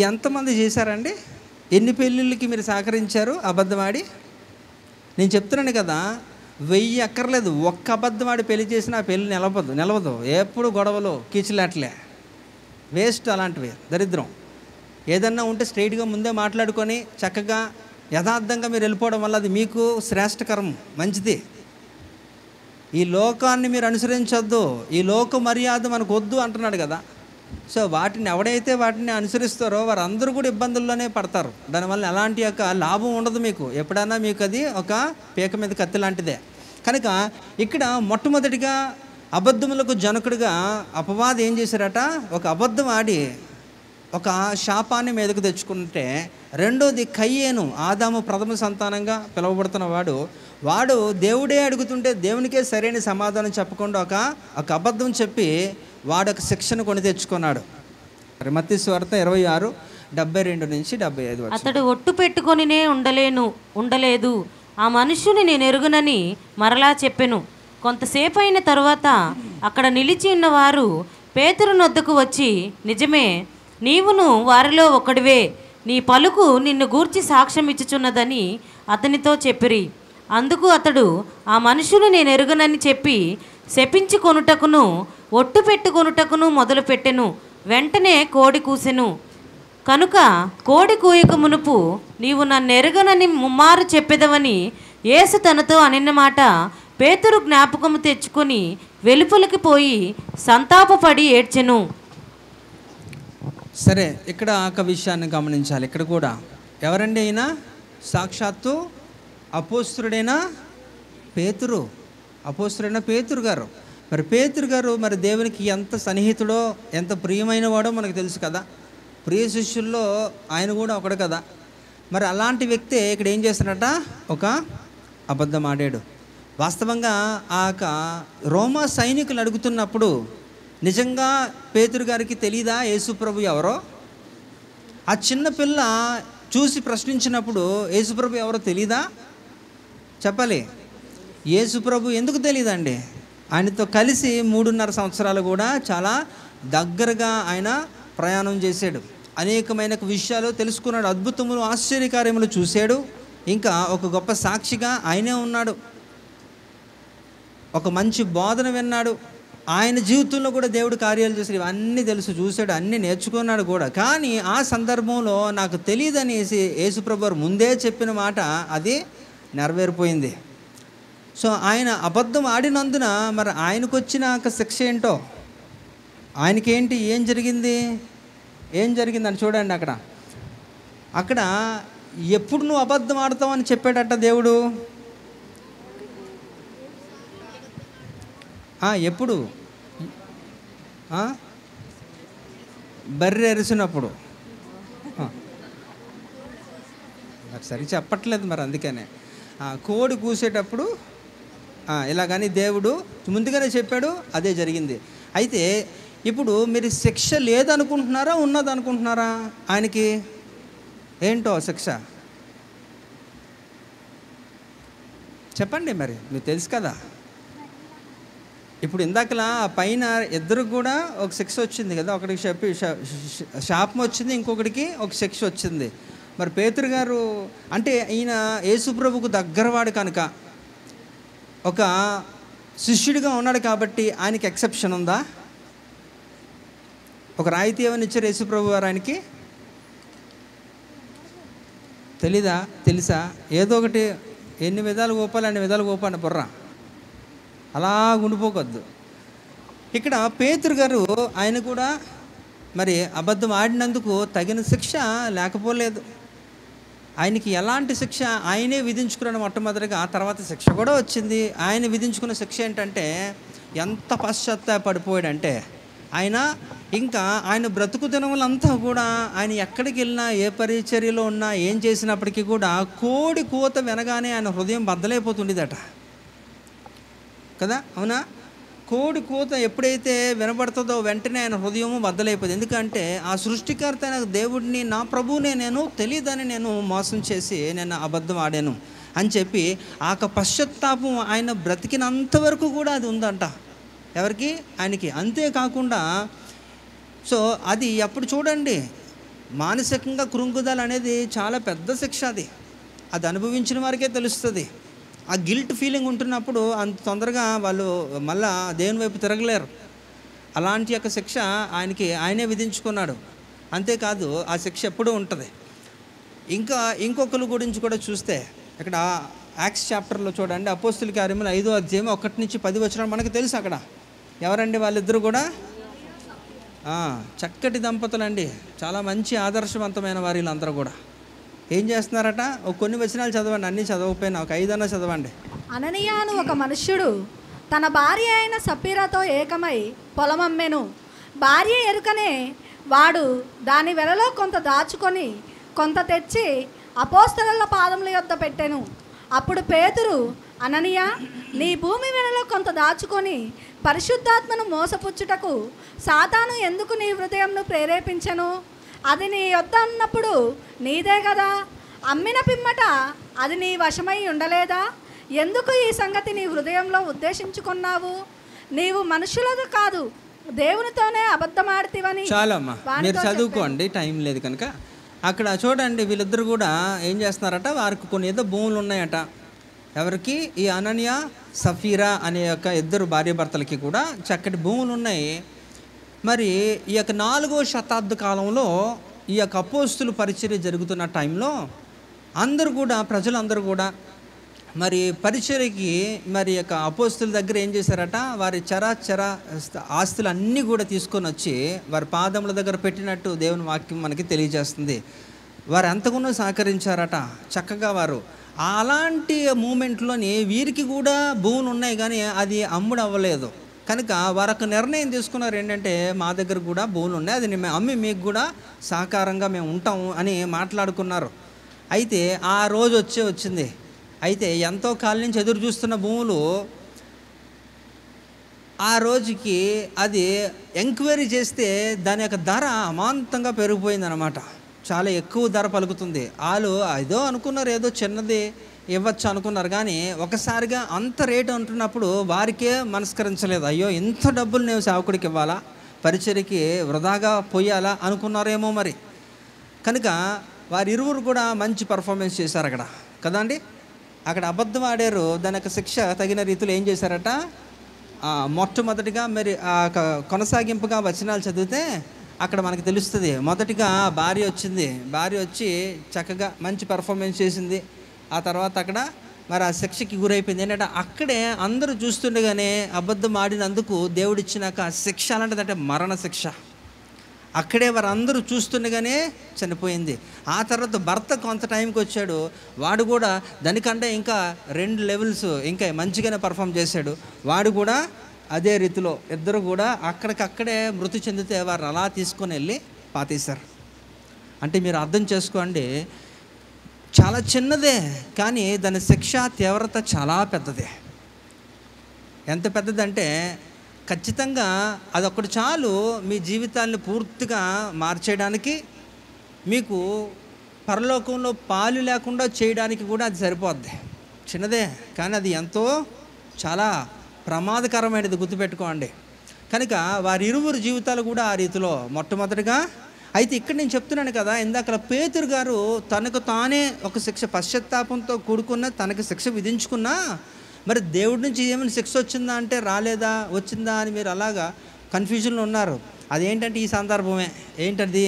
ఎంతమంది చేశారండి? ఎన్ని పెళ్ళిళ్ళకి మీరు సహకరించారు అబద్ధం ఆడి? నేను చెప్తున్నాను కదా, 1000 అక్కర్లేదు, ఒక్క అబద్ధం ఆడి పెళ్లి చేసినా ఆ పెళ్ళి నిలవదు. ఎప్పుడు గొడవలు, కీచులాట్లే, వేస్ట్. అలాంటివి దరిద్రం. ఏదన్నా ఉంటే స్ట్రైట్గా ముందే మాట్లాడుకొని చక్కగా యథార్థంగా మీరు వెళ్ళిపోవడం వల్ల అది మీకు శ్రేష్టకరం, మంచిది. ఈ లోకాన్ని మీరు అనుసరించొద్దు, ఈ లోక మర్యాద మనకు వద్దు అంటున్నాడు కదా. సో వాటిని వాటిని అనుసరిస్తారో వారందరూ కూడా ఇబ్బందుల్లోనే పడతారు. దానివల్ల ఎలాంటి యొక్క లాభం ఉండదు మీకు. ఎప్పుడైనా మీకు అది ఒక పీక మీద కత్తి లాంటిదే. కనుక ఇక్కడ మొట్టమొదటిగా అబద్ధములకు జనకుడిగా అపవాది ఏం చేశారట? ఒక అబద్ధం ఆడి ఒక శాపాన్ని మీదకు తెచ్చుకుంటే, రెండోది కయ్యేను, ఆదాము ప్రథమ సంతానంగా పిలువబడుతున్న వాడు దేవుడే అడుగుతుంటే దేవునికే సరైన సమాధానం చెప్పకుండా ఒక అబద్ధం చెప్పి వాడు ఒక శిక్షను కొని తెచ్చుకున్నాడు. మత్తయి సువార్త 26:72-75. అతడు ఒట్టు పెట్టుకొనినే ఉండలేదు, ఆ మనుష్యుని నేను ఎరుగునని మరలా చెప్పెను. కొంతసేపు అయిన తరువాత అక్కడ నిలిచి ఉన్నవారు పేతురు నొద్దకు వచ్చి, నిజమే, నీవును వారిలో ఒకడివే, నీ పలుకు నిన్ను గూర్చి సాక్ష్యం ఇచ్చుచున్నదని అతనితో చెప్పిరి. అందుకు అతడు ఆ మనుషుని నేను ఎరుగనని చెప్పి శపించుకొనుటకును ఒట్టు పెట్టుకొనుటకును మొదలుపెట్టెను. వెంటనే కోడి కూసెను. కనుక కోడి కూయక మునుపు నీవు నన్ను ఎరుగనని ముమ్మారు చెప్పెదవని యేసు తనతో అనిన మాట పేతురు జ్ఞాపకము తెచ్చుకొని వెలుపలికి పోయి సంతాపపడి ఏడ్చెను. సరే, ఇక్కడ ఒక విషయాన్ని గమనించాలి. ఇక్కడ కూడా ఎవరండి అయినా? సాక్షాత్తు అపోస్తుడైన పేతురు, అపోస్తుడైన పేతురు గారు. మరి పేతురు గారు మరి దేవునికి ఎంత సన్నిహితుడో, ఎంత ప్రియమైన వాడో మనకు తెలుసు కదా. ప్రియ శిష్యుల్లో ఆయన కూడా ఒకడు కదా. మరి అలాంటి వ్యక్తే ఇక్కడ ఏం చేస్తాడట? ఒక అబద్ధం ఆడాడు. వాస్తవంగా ఆ రోమా సైనికులు అడుగుతున్నప్పుడు నిజంగా పేతురు గారికి తెలీదా యేసుప్రభు ఎవరో? ఆ చిన్న పిల్ల చూసి ప్రశ్నించినప్పుడు యేసుప్రభు ఎవరో తెలీదా? చెప్పాలి. యేసుప్రభు ఎందుకు తెలీదండి? ఆయనతో కలిసి 3.5 సంవత్సరాలు కూడా చాలా దగ్గరగా ఆయన ప్రయాణం చేశాడు. అనేకమైన విషయాలు తెలుసుకున్నాడు. అద్భుతములు, ఆశ్చర్యకార్యములు చూశాడు. ఇంకా ఒక గొప్ప సాక్షిగా ఆయనే ఉన్నాడు. ఒక మంచి బోధన విన్నాడు. ఆయన జీవితంలో కూడా దేవుడు కార్యాలు చేశాడు. ఇవన్నీ తెలుసు, చూశాడు, అన్నీ నేర్చుకున్నాడు కూడా. కానీ ఆ సందర్భంలో నాకు తెలియదనేసి యేసుప్రభు వారు ముందే చెప్పిన మాట అది నెరవేరిపోయింది. సో ఆయన అబద్ధం ఆడినందున మరి ఆయనకు వచ్చిన శిక్ష ఏంటో, ఆయనకేంటి, ఏం జరిగింది, ఏం జరిగిందని చూడండి. అక్కడ ఎప్పుడు నువ్వు అబద్ధం ఆడతావని చెప్పాడట దేవుడు. ఎప్పుడు? బర్రె ఎరిసినప్పుడు. నాకు సరి చెప్పట్లేదు మరి, అందుకనే కోడి కూసేటప్పుడు ఇలాగని దేవుడు ముందుగానే చెప్పాడు, అదే జరిగింది. అయితే ఇప్పుడు మీరు శిక్ష లేదనుకుంటున్నారా, ఉన్నదనుకుంటున్నారా? ఆయనకి ఏంటో శిక్ష చెప్పండి మరి, మీకు తెలుసు కదా. ఇప్పుడు ఇందాకలా పైన ఇద్దరికి కూడా ఒక శిక్ష వచ్చింది కదా. ఒకడికి శాపం వచ్చింది, ఇంకొకడికి ఒక శిక్ష వచ్చింది. మరి పేతురు గారు అంటే ఈయన యేసుప్రభుకు దగ్గరవాడు కనుక, ఒక శిష్యుడిగా ఉన్నాడు కాబట్టి ఆయనకి ఎక్సెప్షన్ ఉందా? ఒక రాయితీ ఏమని ఇచ్చారు యేసుప్రభు వారు ఆయనకి? తెలీదా? తెలుసా? ఏదో ఒకటి ఎన్ని విధాలు ఊపాలి అన్ని విధాలు ఊపండి బుర్ర, అలా ఉండిపోకొద్దు. ఇక్కడ పేతురు గారు ఆయన కూడా మరి అబద్ధం ఆడినందుకు తగిన శిక్ష లేకపోలేదు. ఆయనకి ఎలాంటి శిక్ష ఆయనే విధించుకున్నాడు మొట్టమొదటిగా. ఆ తర్వాత శిక్ష కూడా వచ్చింది. ఆయన విధించుకున్న శిక్ష ఏంటంటే ఎంత పశ్చాత్తాపడిపోయాడంటే ఇంకా ఆయన బ్రతుకు దినములంతా కూడా ఆయన ఎక్కడికి వెళ్ళినా, ఏ పరిచర్యలో ఉన్నా, ఏం చేసినప్పటికీ కూడా కోడి కూత వినగానే ఆయన హృదయం బద్దలైపోతుండేదట కదా. అవునా? కోడి కూత ఎప్పుడైతే వినబడుతుందో వెంటనే ఆయన హృదయము బద్దలైపోతుంది. ఎందుకంటే ఆ సృష్టికర్త అయిన దేవుడిని, నా ప్రభువునే నేను తెలియదని నేను మోసం చేసి నేను అబద్ధం ఆడాను అని చెప్పి ఆ పశ్చాత్తాపం ఆయన బ్రతికినంత వరకు కూడా అది ఉందంట. ఎవరికి? ఆయనకి. అంతేకాకుండా సో అది అప్పుడు చూడండి, మానసికంగా కృంగుదల అనేది చాలా పెద్ద శిక్ష. అది అనుభవించిన వారికే తెలుస్తుంది. ఆ గిల్ట్ ఫీలింగ్ ఉంటున్నప్పుడు అంత తొందరగా వాళ్ళు మళ్ళా దేవుని వైపు తిరగలేరు. అలాంటి యొక్క శిక్ష ఆయనే విధించుకున్నాడు. అంతేకాదు ఆ శిక్ష ఎప్పుడూ ఉంటుంది. ఇంకొకరి గురించి కూడా చూస్తే ఇక్కడ యాక్ట్స్ చాప్టర్లో చూడండి, అపోస్తుల కార్యములు 5వ అధ్యాయం 1-10 మనకు తెలుసు. అక్కడ ఎవరండి వాళ్ళిద్దరు కూడా? చక్కటి దంపతులు అండి, చాలా మంచి ఆదర్శవంతమైన వారు. వీళ్ళందరూ కూడా ఏం చేస్తున్నారట? కొన్ని వచనాలు చదవండి, అన్నీ చదవకపోయినా ఒక 5 అన్నా చదవండి. అననీయ అను ఒక మనుష్యుడు తన భార్య అయిన సప్పీరాతో ఏకమై పొలమమ్మెను. భార్య ఎరుకనే వాడు దాని వెలలో కొంత దాచుకొని కొంత తెచ్చి అపోస్తలుల పాదముల యొద్ద పెట్టెను. అప్పుడు పేతురు, అననీయ, నీ భూమి వెలలో కొంత దాచుకొని పరిశుద్ధాత్మను మోసపుచ్చుటకు సాతాను ఎందుకు నీ హృదయంను ప్రేరేపించెను? అది నీ యొద్ద అన్నప్పుడు నీదే కదా. అమ్మిన పిమ్మట అది నీ వశమై ఉండలేదా? ఎందుకు ఈ సంగతి నీ హృదయంలో ఉద్దేశించుకున్నావు? నీవు మనుషులది కాదు, దేవునితోనే అబద్ధమాడితివని. చాలమ్మా, మీరు చదువుకోండి, టైం లేదు కనుక. అక్కడ చూడండి, వీళ్ళిద్దరు కూడా ఏం చేస్తున్నారట, వారికి కొన్ని ఏదో భూములు ఉన్నాయట. ఎవరికి? ఈ అనన్య సఫీరా అనే యొక్క ఇద్దరు భార్యాభర్తలకి కూడా చక్కటి భూములు ఉన్నాయి. మరి ఈ యొక్క 4వ శతాబ్ద కాలంలో ఈ యొక్క అపోస్తుల పరిచర్య జరుగుతున్న టైంలో అందరూ కూడా, ప్రజలందరూ కూడా మరి పరిచర్యకి మరి యొక్క అపోస్తుల దగ్గర ఏం చేశారట, వారి చరాచర ఆస్తులు అన్నీ కూడా తీసుకొని వచ్చి వారి పాదముల దగ్గర పెట్టినట్టు దేవుని వాక్యం మనకి తెలియజేస్తుంది. వారు ఎంతగానో సహకరించారట చక్కగా. వారు అలాంటి మూమెంట్లోని వీరికి కూడా భూములు ఉన్నాయి, కానీ అది అమ్ముడు అవ్వలేదు కనుక వారు ఒక నిర్ణయం తీసుకున్నారు. ఏంటంటే, మా దగ్గర కూడా భూములు ఉన్నాయి, అది మేము అమ్మి మీకు కూడా సహకారంగా మేము ఉంటాము అని మాట్లాడుకున్నారు. అయితే ఆ రోజు వచ్చింది. అయితే ఎంతో కాలం నుంచి ఎదురు చూస్తున్న భూములు ఆ రోజుకి అది ఎంక్వైరీ చేస్తే దాని యొక్క ధర అమాంతంగా పెరిగిపోయిందనమాట. చాలా ఎక్కువ ధర పలుకుతుంది. వాళ్ళు ఏదో అనుకున్నారు, ఏదో చిన్నది ఇవ్వచ్చు అనుకున్నారు, కానీ ఒకసారిగా అంత రేటు అంటున్నప్పుడు వారికే మనస్కరించలేదు. అయ్యో, ఇంత డబ్బులు నేను సేవకుడికి ఇవ్వాలా, పరిచర్యకి వృధాగా పోయాలా అనుకున్నారేమో మరి. కనుక వారిరువురు కూడా మంచి పర్ఫార్మెన్స్ చేశారు అక్కడ కదండి. అక్కడ అబద్ధం ఆడారు, దాని యొక్క శిక్ష తగిన రీతిలో ఏం చేశారట. మొట్టమొదటిగా మరి కొనసాగింపుగా వచనాలు చదివితే అక్కడ మనకు తెలుస్తుంది. మొదటిగా భార్య వచ్చింది, భార్య వచ్చి చక్కగా మంచి పర్ఫార్మెన్స్ చేసింది. ఆ తర్వాత అక్కడ మరి ఆ శిక్షకి గురైపోయింది. ఏంటంటే, అక్కడే అందరూ చూస్తుండగానే అబద్ధం ఆడినందుకు దేవుడిచ్చినాక శిక్ష అలాంటిదంటే మరణ శిక్ష. అక్కడే వారు అందరూ చూస్తుండగానే చనిపోయింది. ఆ తర్వాత భర్త కొంత టైంకి వచ్చాడు, వాడు కూడా దానికంటే ఇంకా 2 లెవెల్స్ ఇంకా మంచిగానే పర్ఫామ్ చేశాడు. వాడు కూడా అదే రీతిలో ఇద్దరు కూడా అక్కడికక్కడే మృతి చెందితే వారు అలా తీసుకొని వెళ్ళి పాతేశారు. అంటే మీరు అర్థం చేసుకోండి, చాలా చిన్నదే కానీ దాని శిక్ష తీవ్రత చాలా పెద్దదే. ఎంత పెద్దదంటే ఖచ్చితంగా అదొక్కటి చాలు మీ జీవితాన్ని పూర్తిగా మార్చేయడానికి, మీకు పరలోకంలో పాలు లేకుండా చేయడానికి కూడా అది సరిపోద్ది. చిన్నదే కానీ అది ఎంతో చాలా ప్రమాదకరమైనది, గుర్తుపెట్టుకోండి. కనుక వారిరువురు జీవితాలు కూడా ఆ రీతిలో మొట్టమొదటిగా. అయితే ఇక్కడ నేను చెప్తున్నాను కదా, ఇందాక పేతురు గారు తనకు తానే ఒక శిక్ష, పశ్చాత్తాపంతో కూడుకున్న తనకు శిక్ష విధించుకున్నా, మరి దేవుడి నుంచి ఏమైనా శిక్ష వచ్చిందా అంటే రాలేదా, వచ్చిందా అని మీరు అలాగా కన్ఫ్యూజన్లో ఉన్నారు. అదేంటంటే ఈ సందర్భమే ఏంటది,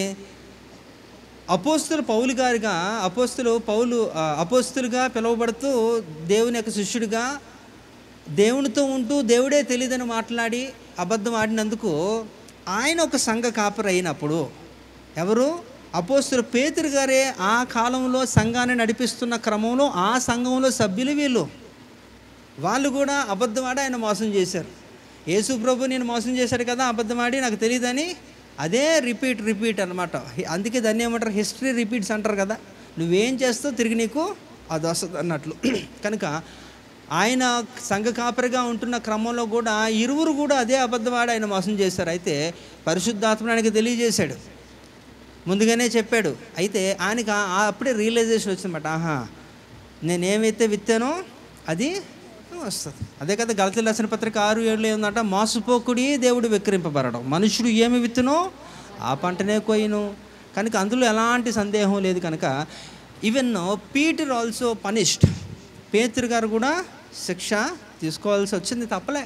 అపోస్తులు పౌలు గారిగా అపోస్తులుగా పిలువబడుతూ దేవుని యొక్క శిష్యుడిగా దేవునితో ఉంటూ దేవుడే తెలియదని మాట్లాడి అబద్ధం ఆడినందుకు ఆయన ఒక సంఘ కాపరి అయినప్పుడు, ఎవరు? అపోస్తులు పేతురు గారే ఆ కాలంలో సంఘాన్ని నడిపిస్తున్న క్రమంలో ఆ సంఘంలో సభ్యులు వీళ్ళు. వాళ్ళు కూడా అబద్ధం ఆడి ఆయన మోసం చేశారు. యేసు ప్రభు నేను మోసం చేశాడు కదా అబద్ధం ఆడి, నాకు తెలియదని అదే రిపీట్ అనమాట. అందుకే దాన్ని ఏమంటారు, హిస్టరీ రిపీట్స్ అంటారు కదా. నువ్వేం చేస్తావు తిరిగి నీకు అది వస్తుంది అన్నట్లు. కనుక ఆయన సంఘ కాపరిగా ఉంటున్న క్రమంలో కూడా ఇరువురు కూడా అదే అబద్ధం ఆడి ఆయన మోసం చేశారు. అయితే పరిశుద్ధాత్మ ఆయనకి తెలియజేశాడు, ముందుగానే చెప్పాడు. అయితే ఆయనకి అప్పుడే రియలైజేషన్ వచ్చిందన్నమాట, ఆహా నేనేమైతే విత్తానో అది వస్తుంది. అదే కదా గలతీయులకు రాసిన పత్రిక 6:7 ఉందంట, మోసపోకుడి దేవుడు వెక్కిరింపబడడం, మనుషుడు ఏమి విత్తునో ఆ పంటనే కోయను. కనుక అందులో ఎలాంటి సందేహం లేదు. కనుక ఈవెన్ పీటర్ ఆల్సో పనిష్డ్, పేతురు గారు కూడా శిక్ష తీసుకోవాల్సి వచ్చింది, తప్పలే.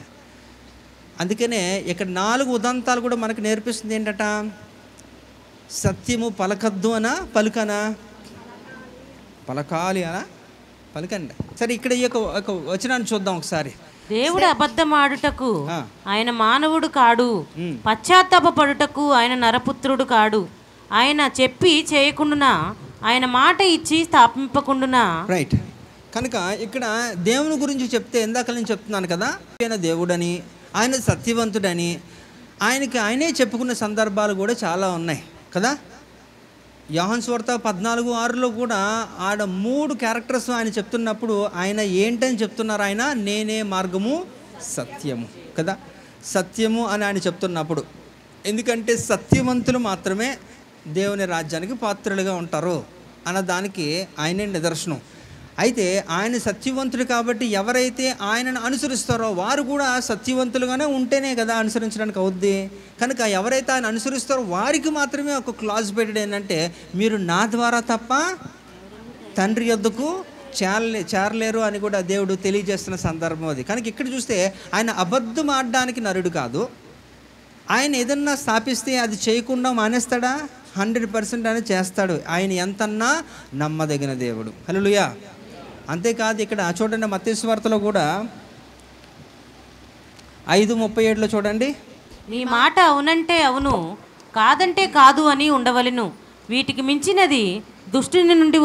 అందుకనే ఇక్కడ 4 ఉదంతాలు కూడా మనకు నేర్పిస్తుంది. ఏంటట, సత్యము పలకద్దు అనా పలుకనా, పలకాలి అనా పలకండి. సరే, ఇక్కడ ఈ యొక్క వచనాన్ని చూద్దాం ఒకసారి. దేవుడు అబద్ధమాడుటకు ఆయన మానవుడు కాడు, పశ్చాత్తాపపడుటకు ఆయన నరపుత్రుడు కాడు. ఆయన చెప్పి చేయకుండునా, ఆయన మాట ఇచ్చి స్థాపింపకుండునా. రైట్. కనుక ఇక్కడ దేవుని గురించి చెప్తే ఇందాక నేను చెప్తున్నాను కదా, ఆయన దేవుడని, ఆయన సత్యవంతుడని ఆయనే చెప్పుకున్న సందర్భాలు కూడా చాలా ఉన్నాయి కదా. యోహాను సువార్త 14:6లో కూడా ఆడ 3 క్యారెక్టర్స్ ఆయన చెప్తున్నప్పుడు ఆయన ఏంటని చెప్తున్నారు, ఆయన నేనే మార్గము సత్యము కదా. సత్యము అని ఆయన చెప్తున్నప్పుడు, ఎందుకంటే సత్యవంతులు మాత్రమే దేవుని రాజ్యానికి పాత్రులుగా ఉంటారు అన్న దానికి ఆయనే నిదర్శనం. అయితే ఆయన సత్యవంతుడు కాబట్టి ఎవరైతే ఆయనను అనుసరిస్తారో వారు కూడా సత్యవంతులుగానే ఉంటేనే కదా అనుసరించడానికి అవుద్ది. కనుక ఎవరైతే ఆయన అనుసరిస్తారో వారికి మాత్రమే ఒక క్లాజ్ పెట్టాడు ఏంటంటే, మీరు నా ద్వారా తప్ప తండ్రి యొద్దకు చేరలేరు అని కూడా దేవుడు తెలియజేస్తున్న సందర్భం అది. కనుక ఇక్కడ చూస్తే ఆయన అబద్ధం ఆడడానికి నరుడు కాదు. ఆయన ఏదన్నా స్థాపిస్తే అది చేయకుండా మానేస్తాడా? 100% అని చేస్తాడు. ఆయన ఎంతన్నా నమ్మదగిన దేవుడు. హల్లెలూయా. అంతేకాదు, ఇక్కడ చూడండి మత్తయి సువార్తలో కూడా 5:37 చూడండి. నీ మాట అవునంటే అవును, కాదంటే కాదు అని ఉండవలెను. వీటికి మించినది దుష్టుని నుండి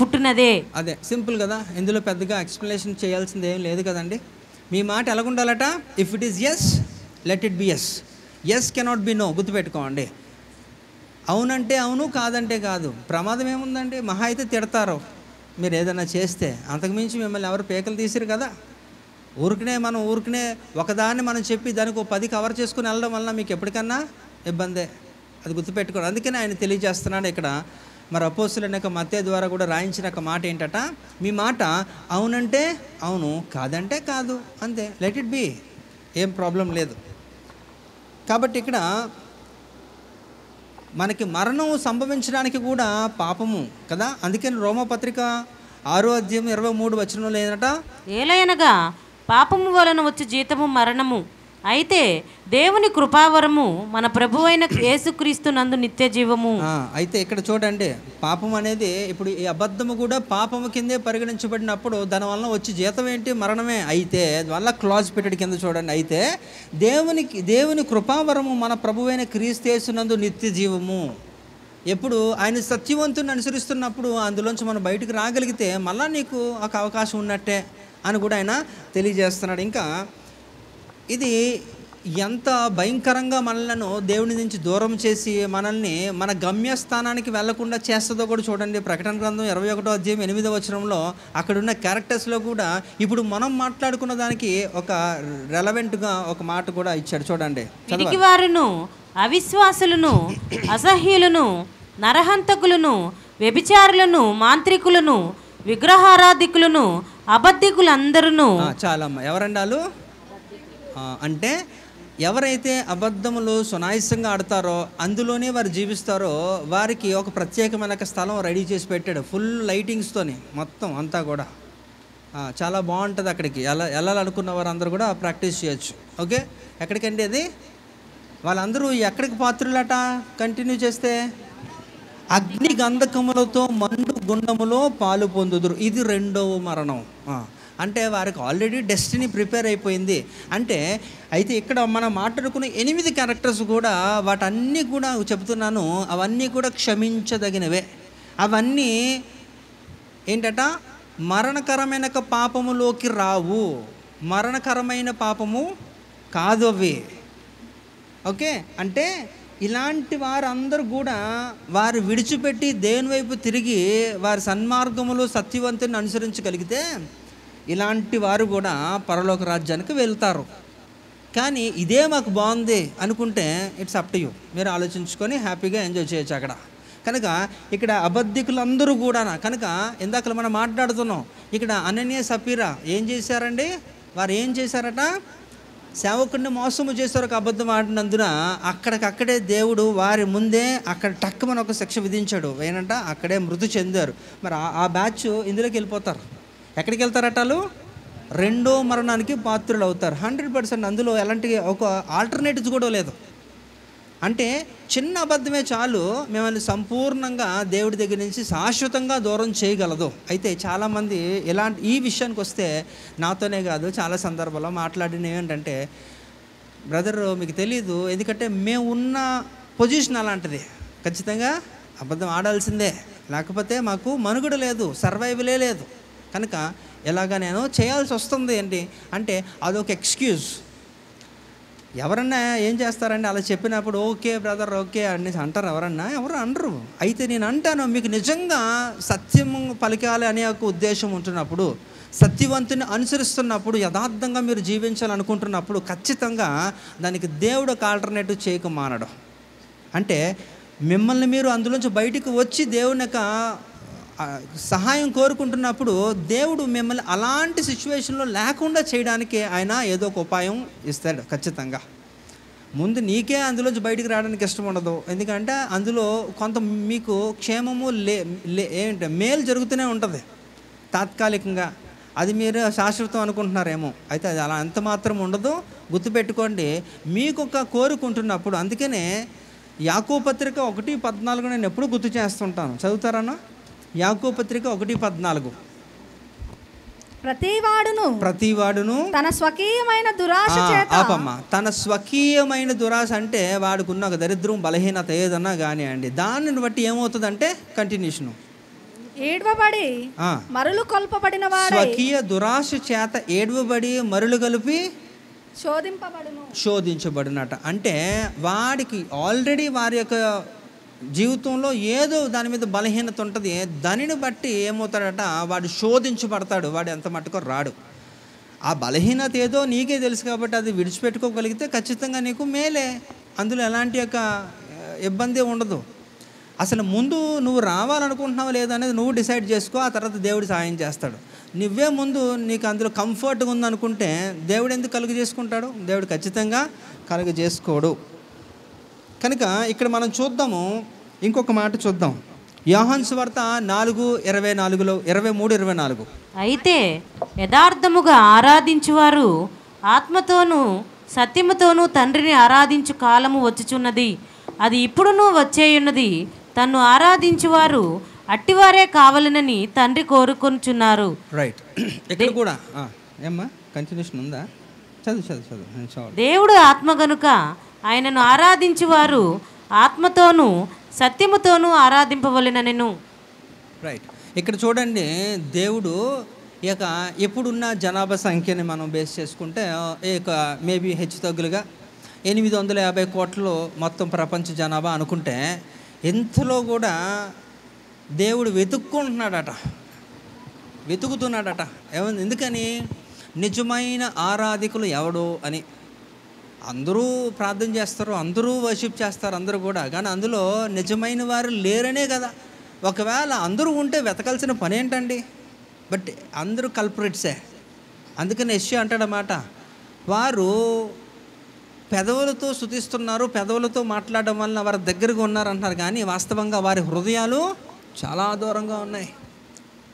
పుట్టినదే. అదే సింపుల్ కదా, ఇందులో పెద్దగా ఎక్స్ప్లెనేషన్ చేయాల్సింది ఏం లేదు కదండి. మీ మాట ఎలాగుండాలట? If it is yes, let it be yes. Yes cannot be no. గుర్తుపెట్టుకోండి. అవునంటే అవును, కాదంటే కాదు. ప్రమాదం ఏముందండి? మహా అయితే తిడతారు మీరు ఏదైనా చేస్తే, అంతకుమించి మిమ్మల్ని ఎవరు పేకలు తీసిరు కదా. మనం ఊరికనే ఒకదాన్ని మనం చెప్పి దానికి 10 కవర్ చేసుకుని వెళ్ళడం వల్ల మీకు ఎప్పటికన్నా ఇబ్బందే. అది గుర్తుపెట్టుకోండి. అందుకని ఆయన తెలియజేస్తున్నాడు ఇక్కడ. మరి అపోస్తులైన మత్తయి ద్వారా కూడా రాయించిన ఒక మాట ఏంటట, మీ మాట అవునంటే అవును, కాదంటే కాదు, అంతే. లెట్ ఇట్ బి, ఏం ప్రాబ్లం లేదు. కాబట్టి ఇక్కడ మనకి మరణం సంభవించడానికి కూడా పాపము కదా. అందుకని రోమపత్రిక 6:23 ఏంటట, ఏలయనగా పాపము వలన వచ్చే జీతము మరణము, అయితే దేవుని కృపావరము మన ప్రభువైన యేసుక్రీస్తు నందు నిత్య జీవము. అయితే ఇక్కడ చూడండి, పాపం అనేది ఇప్పుడు ఈ అబద్ధము కూడా పాపము కిందే పరిగణించబడినప్పుడు దానివల్ల వచ్చే జీతం ఏంటి? మరణమే. అయితే వల్ల క్లాజ్ పెట్టాడు కింద చూడండి. అయితే దేవుని కృపావరము మన ప్రభువైన క్రీస్తు యేసు నందు నిత్య జీవము. ఎప్పుడు ఆయన సత్యవంతుని అనుసరిస్తున్నప్పుడు అందులోంచి మనం బయటకు రాగలిగితే మళ్ళీ నీకు ఒక అవకాశం ఉన్నట్టే అని కూడా ఆయన తెలియజేస్తున్నాడు. ఇంకా ఇది ఎంత భయంకరంగా మనలను దేవుని నుంచి దూరం చేసి మనల్ని మన గమ్యస్థానానికి వెళ్లకుండా చేస్తుందో కూడా చూడండి. ప్రకటన గ్రంథం 21:8 అక్కడున్న క్యారెక్టర్స్లో కూడా ఇప్పుడు మనం మాట్లాడుకున్న దానికి ఒక రెలవెంట్గా ఒక మాట కూడా ఇచ్చాడు చూడండి. పిరికివారును, అవిశ్వాసులను, అసహ్యులను, నరహంతకులను, వ్యభిచారులను, మాంత్రికులను, విగ్రహారాధికులను, అబద్ధికులందరూ. చాలమ్మ, ఎవరండాలు అంటే ఎవరైతే అబద్ధములు సునాయాసంగా ఆడతారో అందులోనే వారు జీవిస్తారో వారికి ఒక ప్రత్యేకమైన స్థలం రెడీ చేసి పెట్టాడు, ఫుల్ లైటింగ్స్తోని మొత్తం అంతా కూడా. చాలా బాగుంటుంది. అక్కడికి వెళ్ళాలనుకున్న వారు అందరూ కూడా ప్రాక్టీస్ చేయొచ్చు. ఓకే, ఎక్కడికండి అది? వాళ్ళందరూ ఎక్కడికి పాత్రులట? కంటిన్యూ చేస్తే అగ్ని గంధకములతో మండు గుండములో పాలు పొందుదురు. ఇది 2వ మరణం. అంటే వారికి ఆల్రెడీ డెస్టినీ ప్రిపేర్ అయిపోయింది. అంటే అయితే ఇక్కడ మనం మాట్లాడుకున్న 8 క్యారెక్టర్స్ కూడా వాటన్నీ కూడా చెబుతున్నాను, అవన్నీ కూడా క్షమించదగినవే. అవన్నీ ఏంటట? మరణకరమైన పాపములోకి రావు, మరణకరమైన పాపము కాదు అవి. ఓకే, అంటే ఇలాంటి వారందరూ కూడా వారు విడిచిపెట్టి దేవుని వైపు తిరిగి వారి సన్మార్గములు సత్యవంతుని అనుసరించగలిగితే ఇలాంటి వారు కూడా పరలోక రాజ్యానికి వెళ్తారు. కానీ ఇదే మాకు బాగుంది అనుకుంటే ఇట్స్ అప్ టు యూ. మీరు ఆలోచించుకొని హ్యాపీగా ఎంజాయ్ చేయొచ్చు అక్కడ. కనుక ఇక్కడ అబద్ధికులందరూ కూడా కనుక ఇందాక మనం మాట్లాడుతున్నాం, ఇక్కడ అననీయ సపీరా ఏం చేశారండి? వారు ఏం చేశారట? సేవకుడిని మోసము చేశారు. ఒక అబద్ధం ఆడినందున అక్కడికక్కడే దేవుడు వారి ముందే అక్కడ టక్కుమని ఒక శిక్ష విధించాడు. ఏంటంట? అక్కడే మృతి చెందారు. మరి ఆ బ్యాచ్ ఇందులోకి వెళ్ళిపోతారు. ఎక్కడికి వెళ్తారట? వాళ్ళు 2వ మరణానికి పాత్రులు అవుతారు 100%. అందులో ఎలాంటి ఒక ఆల్టర్నేటివ్స్ కూడా లేదు. అంటే చిన్న అబద్ధమే చాలు మిమ్మల్ని సంపూర్ణంగా దేవుడి దగ్గర నుంచి శాశ్వతంగా దూరం చేయగలదు. అయితే చాలామంది ఈ విషయానికి వస్తే నాతోనే కాదు చాలా సందర్భాల్లో మాట్లాడిన ఏంటంటే, బ్రదర్ మీకు తెలీదు, ఎందుకంటే మేము ఉన్న పొజిషన్ అలాంటిది, ఖచ్చితంగా అబద్ధం ఆడాల్సిందే, లేకపోతే మాకు మనుగడ లేదు, సర్వైవలే లేదు, కనుక ఎలాగా నేను చేయాల్సి వస్తుంది ఏంటి అంటే అదొక ఎక్స్క్యూజ్. ఎవరన్నా ఏం చేస్తారండి అలా చెప్పినప్పుడు? ఓకే బ్రదర్ ఓకే అని అంటారు ఎవరన్నా? ఎవరు అనరు. అయితే నేను అంటాను, మీకు నిజంగా సత్యం పలికాలి అనే ఒక ఉద్దేశం ఉంటున్నప్పుడు, సత్యవంతుని అనుసరిస్తున్నప్పుడు, యథార్థంగా మీరు జీవించాలనుకుంటున్నప్పుడు ఖచ్చితంగా దానికి దేవుడు ఒక ఆల్టర్నేటివ్ చేయక మానడం. అంటే మిమ్మల్ని మీరు అందులోంచి బయటికి వచ్చి దేవుని యొక్క సహాయం కోరుకుంటున్నప్పుడు దేవుడు మిమ్మల్ని అలాంటి సిచ్యువేషన్లో లేకుండా చేయడానికి ఆయన ఏదో ఒక ఉపాయం ఇస్తాడు ఖచ్చితంగా. ముందు నీకే అందులోంచి బయటికి రావడానికి ఇష్టం ఉండదు, ఎందుకంటే అందులో కొంత మీకు క్షేమము ఏంటి మేలు జరుగుతూనే ఉంటుంది తాత్కాలికంగా. అది మీరు శాశ్వతం అనుకుంటున్నారేమో, అయితే అది అలా ఎంత మాత్రం ఉండదు. గుర్తుపెట్టుకోండి, మీకు ఒక కోరుకుంటున్నప్పుడు. అందుకనే యాకోబు పత్రిక 1:14 నేను ఎప్పుడు గుర్తు చేస్తుంటాను, చదువుతారన్నా? యాకోబు పత్రిక 1:14. ప్రతివాడును తన స్వకీయమైన దురాశ చేత. ఆపమ్మా, తన స్వకీయమైన దురాశ అంటే వాడుకున్న ఒక దరిద్రం, బలహీనత ఏదన్నా కానివ్వండి, దానిని బట్టి ఏమవుతుందంటే కంటిన్యూషను ఏడ్వబడి మరులు కొల్పబడిన వాడై, స్వకీయ దురాశ చేత ఏడ్వబడి మరులు కలిపి శోధించబడినట. అంటే వాడికి ఆల్రెడీ వారి యొక్క జీవితంలో ఏదో దాని మీద బలహీనత ఉంటుంది, దానిని బట్టి ఏమవుతాడట, వాడు శోధించబడతాడు. వాడు ఎంత మట్టుకో రాడు. ఆ బలహీనత ఏదో నీకే తెలుసు కాబట్టి అది విడిచిపెట్టుకోగలిగితే ఖచ్చితంగా నీకు మేలే, అందులో ఎలాంటి యొక్క ఇబ్బంది ఉండదు. అసలు ముందు నువ్వు రావాలనుకుంటున్నావా లేదా అనేది నువ్వు డిసైడ్ చేసుకో, ఆ తర్వాత దేవుడు సాయం చేస్తాడు. నువ్వే ముందు నీకు అందులో కంఫర్ట్గా ఉందనుకుంటే దేవుడు ఎందుకు కలుగు చేసుకుంటాడు? దేవుడు ఖచ్చితంగా కలుగు చేసుకోడు. కనుక ఇక్కడ మనం చూద్దాము, ఇంకొక మాట చూద్దాం. యోహాను సువార్త 4:24, 23-24. అయితే యథార్థముగా ఆరాధించువారు ఆత్మతోనూ సత్యముతోనూ తండ్రిని ఆరాధించు కాలము వచ్చుచున్నది, అది ఇప్పుడునూ వచ్చేయున్నది. తన్ను ఆరాధించువారు అట్టివారే కావాలనని తండ్రి కోరుకొనుచున్నారు. రైట్, ఇక్కడ కూడా ఏమ్మా కంటిన్యూషన్ ఉందా? చదువు. దేవుడు ఆత్మ గనుక ఆయనను ఆరాధించువారు ఆత్మతోనూ సత్యముతోనూ ఆరాధింపవలెననెను. రైట్, ఇక్కడ చూడండి, దేవుడు ఇక ఎప్పుడున్న జనాభా సంఖ్యని మనం బేస్ చేసుకుంటే ఇక మేబీ హెచ్చు తగ్గులుగా 850 కోట్లు మొత్తం ప్రపంచ జనాభా అనుకుంటే, ఇంతలో కూడా దేవుడు వెతుకుతున్నాడట. ఎందుకని? నిజమైన ఆరాధికులు ఎవడు అని. అందరూ ప్రార్థన చేస్తారు, అందరూ వర్షిప్ చేస్తారు, అందరూ కూడా, కానీ అందులో నిజమైన వారు లేరనే కదా. ఒకవేళ అందరూ ఉంటే వెతకాల్సిన పని ఏంటండి? బట్ అందరూ కల్పరేట్సే. అందుకని యెషయా అంటాడన్నమాట, వారు పెదవులతో స్తుతిస్తున్నారు, పెదవులతో మాట్లాడడం వలన వారి దగ్గరగా ఉన్నారు అంటున్నారు, కానీ వాస్తవంగా వారి హృదయాలు చాలా దూరంగా ఉన్నాయి.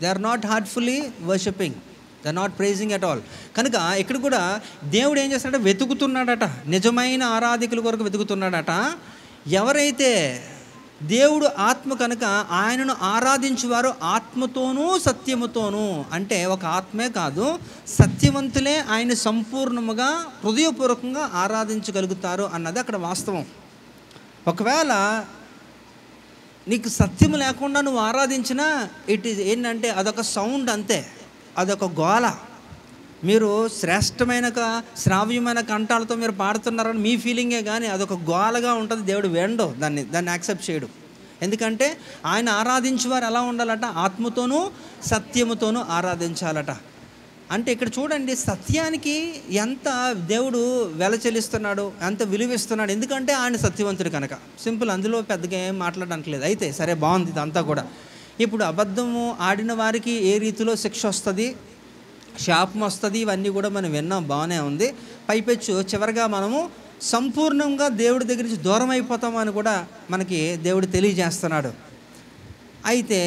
They are not heartfully worshipping, they are not praising at all. కనుక ఇక్కడ కూడా దేవుడు ఏం చేస్తాడంటే వెతుకుతున్నాడట, నిజమైన ఆరాధికుల కొరకు వెతుకుతున్నాడట. ఎవరైతే దేవుడు ఆత్మ కనుక ఆయనను ఆరాధించువారు ఆత్మతోనూ సత్యముతోనూ, అంటే ఒక ఆత్మే కాదు, సత్యవంతులే ఆయన సంపూర్ణముగా హృదయపూర్వకంగా ఆరాధించగలుగుతారు అన్నది అక్కడ వాస్తవం. ఒకవేళ నీకు సత్యము లేకుండా నువ్వు ఆరాధించినా ఇట్ ఈజ్ ఏంటంటే అదొక సౌండ్ అంతే, అదొక గోల. మీరు శ్రేష్టమైన శ్రావ్యమైన కంఠాలతో మీరు పాడుతున్నారని మీ ఫీలింగే, కానీ అదొక గోలగా ఉంటుంది. దేవుడు వేండో దాన్ని యాక్సెప్ట్ చేయడు. ఎందుకంటే ఆయన ఆరాధించేవారు ఎలా ఉండాలట, ఆత్మతోనూ సత్యముతోనూ ఆరాధించాలట. అంటే ఇక్కడ చూడండి, సత్యానికి ఎంత దేవుడు వెల చెల్లిస్తున్నాడు, ఎంత విలువిస్తున్నాడు. ఎందుకంటే ఆయన సత్యవంతుడు కనుక. సింపుల్, అందులో పెద్దగా ఏం మాట్లాడడానికి లేదు. అయితే సరే, బాగుంది ఇదంతా కూడా. ఇప్పుడు అబద్ధము ఆడిన వారికి ఏ రీతిలో శిక్ష వస్తుంది, శాపం వస్తుంది, ఇవన్నీ కూడా మనం విన్నాం, బాగానే ఉంది. పైపెచ్చు చివరిగా మనము సంపూర్ణంగా దేవుడి దగ్గర నుంచి దూరం అయిపోతామని కూడా మనకి దేవుడు తెలియజేస్తున్నాడు. అయితే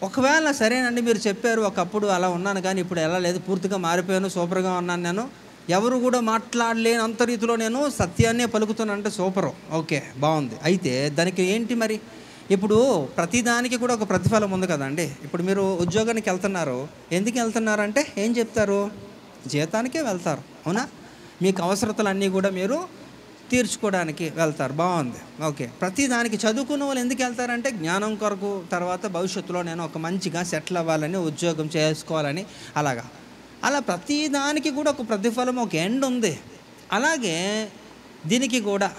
ఒకవేళ సరేనండి, మీరు చెప్పారు ఒకప్పుడు అలా ఉన్నాను కానీ ఇప్పుడు ఎలా లేదు, పూర్తిగా మారిపోయాను, సూపర్గా ఉన్నాను, నేను ఎవరు కూడా మాట్లాడలేని అంత రీతిలో నేను సత్యాన్నే పలుకుతానంటే సూపరు, ఓకే బాగుంది. అయితే దానికి ఏంటి మరి? ఇప్పుడు ప్రతిదానికి కూడా ఒక ప్రతిఫలం ఉంది కదండి. ఇప్పుడు మీరు ఉద్యోగానికి వెళ్తున్నారు, ఎందుకు వెళ్తున్నారంటే ఏం చెప్తారు? జీతానికే వెళ్తారు, అవునా? మీకు అవసరతలన్నీ కూడా మీరు తీర్చుకోవడానికి వెళ్తారు, బాగుంది, ఓకే. ప్రతిదానికి చదువుకున్న వాళ్ళు ఎందుకు వెళ్తారంటే జ్ఞానం కొరకు, తర్వాత భవిష్యత్తులో నేను ఒక మంచిగా సెటిల్ అవ్వాలని, ఉద్యోగం చేసుకోవాలని, అలా ప్రతిదానికి కూడా ఒక ప్రతిఫలం, ఒక ఎండ్ ఉంది. అలాగే దీనికి కూడా,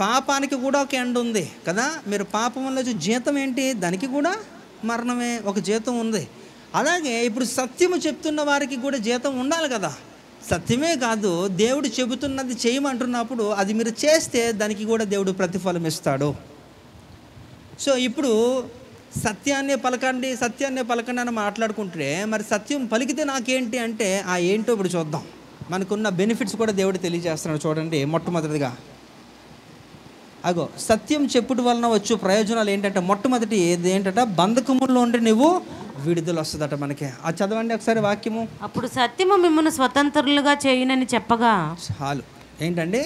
పాపానికి కూడా ఒక ఎండ్ ఉంది కదా. మీరు పాపం వల్ల జీతం ఏంటి? దానికి కూడా మరణమే, ఒక జీతం ఉంది. అలాగే ఇప్పుడు సత్యము చెప్తున్న వారికి కూడా జీతం ఉండాలి కదా. సత్యమే కాదు, దేవుడు చెబుతున్నది చేయమంటున్నప్పుడు అది మీరు చేస్తే దానికి కూడా దేవుడు ప్రతిఫలం ఇస్తాడు. సో ఇప్పుడు సత్యాన్నే పలకండి అని మాట్లాడుకుంటే మరి సత్యం పలికితే నాకేంటి అంటే ఆ ఏంటో ఇప్పుడు చూద్దాం. మనకున్న బెనిఫిట్స్ కూడా దేవుడు తెలియజేస్తున్నాడు. చూడండి, మొట్టమొదటిగా అగో సత్యం చెప్పుడు వలన వచ్చు ప్రయోజనాలు ఏంటంటే మొట్టమొదటి ఏంటంటే బంధకముల్లో ఉండి నువ్వు విడుదల వస్తుందట మనకి. అది చదవండి ఒకసారి వాక్యము. అప్పుడు సత్యము మిమ్మల్ని స్వతంత్రులుగా చేయునని చెప్పగా. చాలు. ఏంటంటే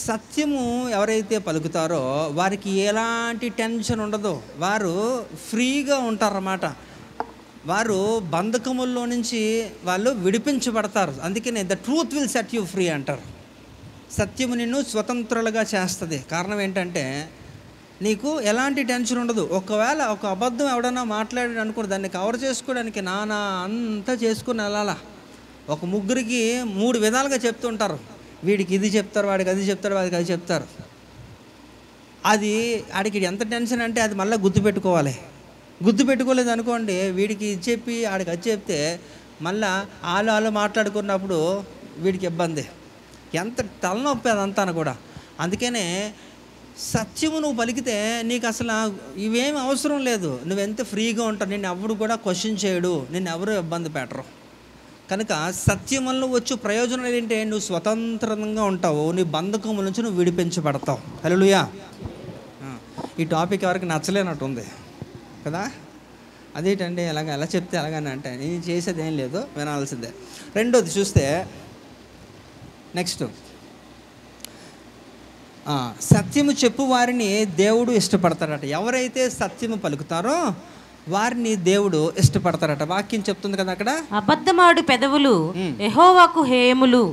సత్యము ఎవరైతే పలుకుతారో వారికి ఎలాంటి టెన్షన్ ఉండదు, వారు ఫ్రీగా ఉంటారన్నమాట. వారు బంధకముల్లో నుంచి వాళ్ళు విడిపించబడతారు. అందుకనే the truth will set you free అంటారు. సత్యము నిన్ను స్వతంత్రులుగా చేస్తుంది. కారణం ఏంటంటే నీకు ఎలాంటి టెన్షన్ ఉండదు. ఒకవేళ ఒక అబద్ధం ఎవడన్నా మాట్లాడి అనుకో దాన్ని కవర్ చేసుకోవడానికి నానా అంతా చేసుకుని వెళ్ళాలా. ఒక ముగ్గురికి 3 విధాలుగా చెప్తుంటారు. వీడికి ఇది చెప్తారు, వాడికి అది చెప్తారు, వాడికి అది చెప్తారు. అది ఆడికి ఎంత టెన్షన్ అంటే అది మళ్ళీ గుర్తుపెట్టుకోలేదు అనుకోండి, వీడికి ఇది చెప్పి ఆడికి అది చెప్తే మళ్ళీ వాళ్ళు మాట్లాడుకున్నప్పుడు వీడికి ఇబ్బంది. ఎంత తలనొప్పి అదంతా కూడా. అందుకనే సత్యము నువ్వు పలికితే నీకు అసలు ఇవేమి అవసరం లేదు. నువ్వెంత ఫ్రీగా ఉంటావు, నిన్ను ఎవరు కూడా క్వశ్చన్ చేయడు, నిన్ను ఎవరు ఇబ్బంది పెట్టరు. కనుక సత్యం వల్ల వచ్చే ప్రయోజనాలు ఏంటంటే నువ్వు స్వతంత్రంగా ఉంటావు, నీ బంధకముల నుంచి నువ్వు విడిపించబడతావు. హల్లెలూయా. ఈ టాపిక్ ఎవరికి నచ్చలేనట్టుంది కదా. అదేంటండి ఎలా చెప్తే ఎలాగని అంటే నేను చేసేది ఏం లేదు, వినాల్సిందే. రెండోది చూస్తే నెక్స్ట్ సత్యము చెప్పు వారిని దేవుడు ఇష్టపడతాడట. ఎవరైతే సత్యము పలుకుతారో వారిని దేవుడు ఇష్టపడతారట. వాక్యం చెప్తుంది కదా అక్కడ, అబద్ధమాడు పెదవులు యెహోవాకు హేయములు,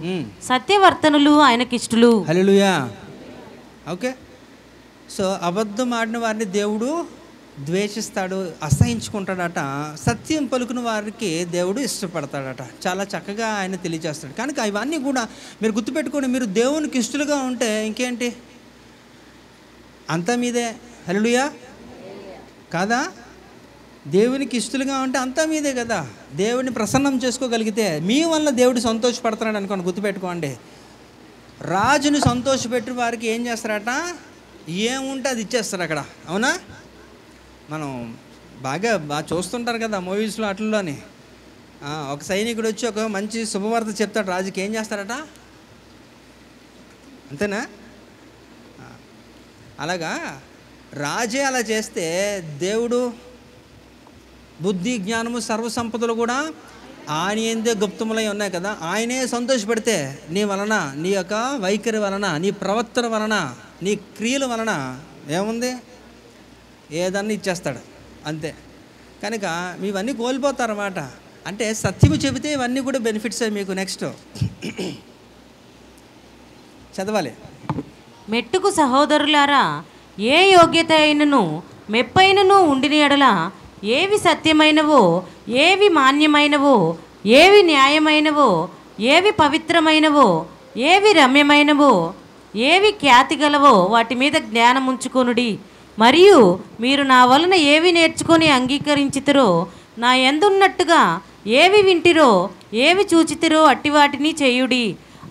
సత్యవర్తనులు ఆయనకిష్టులు. హల్లెలూయా. ఓకే. సో అబద్ధం ఆడిన వారిని దేవుడు ద్వేషిస్తాడు, అసహించుకుంటాడట. సత్యం పలుకుని వారికి దేవుడు ఇష్టపడతాడట. చాలా చక్కగా ఆయన తెలియజేస్తాడు. కనుక ఇవన్నీ కూడా మీరు గుర్తుపెట్టుకోండి. మీరు దేవునికి ఇష్టలుగా ఉంటే ఇంకేంటి, అంతా మీదే. హల్లెలూయా కాదా? దేవునికి ఇష్టలుగా ఉంటే అంతా మీదే కదా. దేవుడిని ప్రసన్నం చేసుకోగలిగితే మీ వల్ల దేవుడు సంతోషపడతాడు అనుకోండి. గుర్తుపెట్టుకోండి, రాజుని సంతోషపెట్టి వారికి ఏం చేస్తారట, ఏముంటే అది ఇచ్చేస్తారు అక్కడ. అవునా? మనం బాగా చూస్తుంటారు కదా మూవీస్లో అట్లలోని. ఒక సైనికుడు వచ్చి ఒక మంచి శుభవార్త చెప్తాడు, రాజుకి ఏం చేస్తారట, అంతేనా? అలాగా రాజే అలా చేస్తే దేవుడు బుద్ధి జ్ఞానము సర్వసంపదలు కూడా ఆయన ఏందే గుప్తములై ఉన్నాయి కదా. ఆయనే సంతోషపెడితే నీ వలన, నీ యొక్క వైఖరి వలన, నీ ప్రవర్తన వలన, నీ క్రియల వలన ఏముంది, ఏదన్నా ఇచ్చేస్తాడు అంతే. కనుక ఇవన్నీ కోల్పోతారన్నమాట. అంటే సత్యము చెబితే ఇవన్నీ కూడా బెనిఫిట్స్ మీకు. నెక్స్ట్ చదవాలి. మెట్టుకు సహోదరులారా, ఏ యోగ్యత అయినను మెప్పైనను ఉండిన ఎడల ఏవి సత్యమైనవో, ఏవి మాన్యమైనవో, ఏవి న్యాయమైనవో, ఏవి పవిత్రమైనవో, ఏవి రమ్యమైనవో, ఏవి ఖ్యాతి గలవో వాటి మీద జ్ఞానం ఉంచుకొనుడి. మరియు మీరు నా వలన ఏవి నేర్చుకొని అంగీకరించితిరో, నా యందున్నట్టుగా ఏవి వింటిరో, ఏవి చూచితిరో అట్టి వాటిని చేయుడి.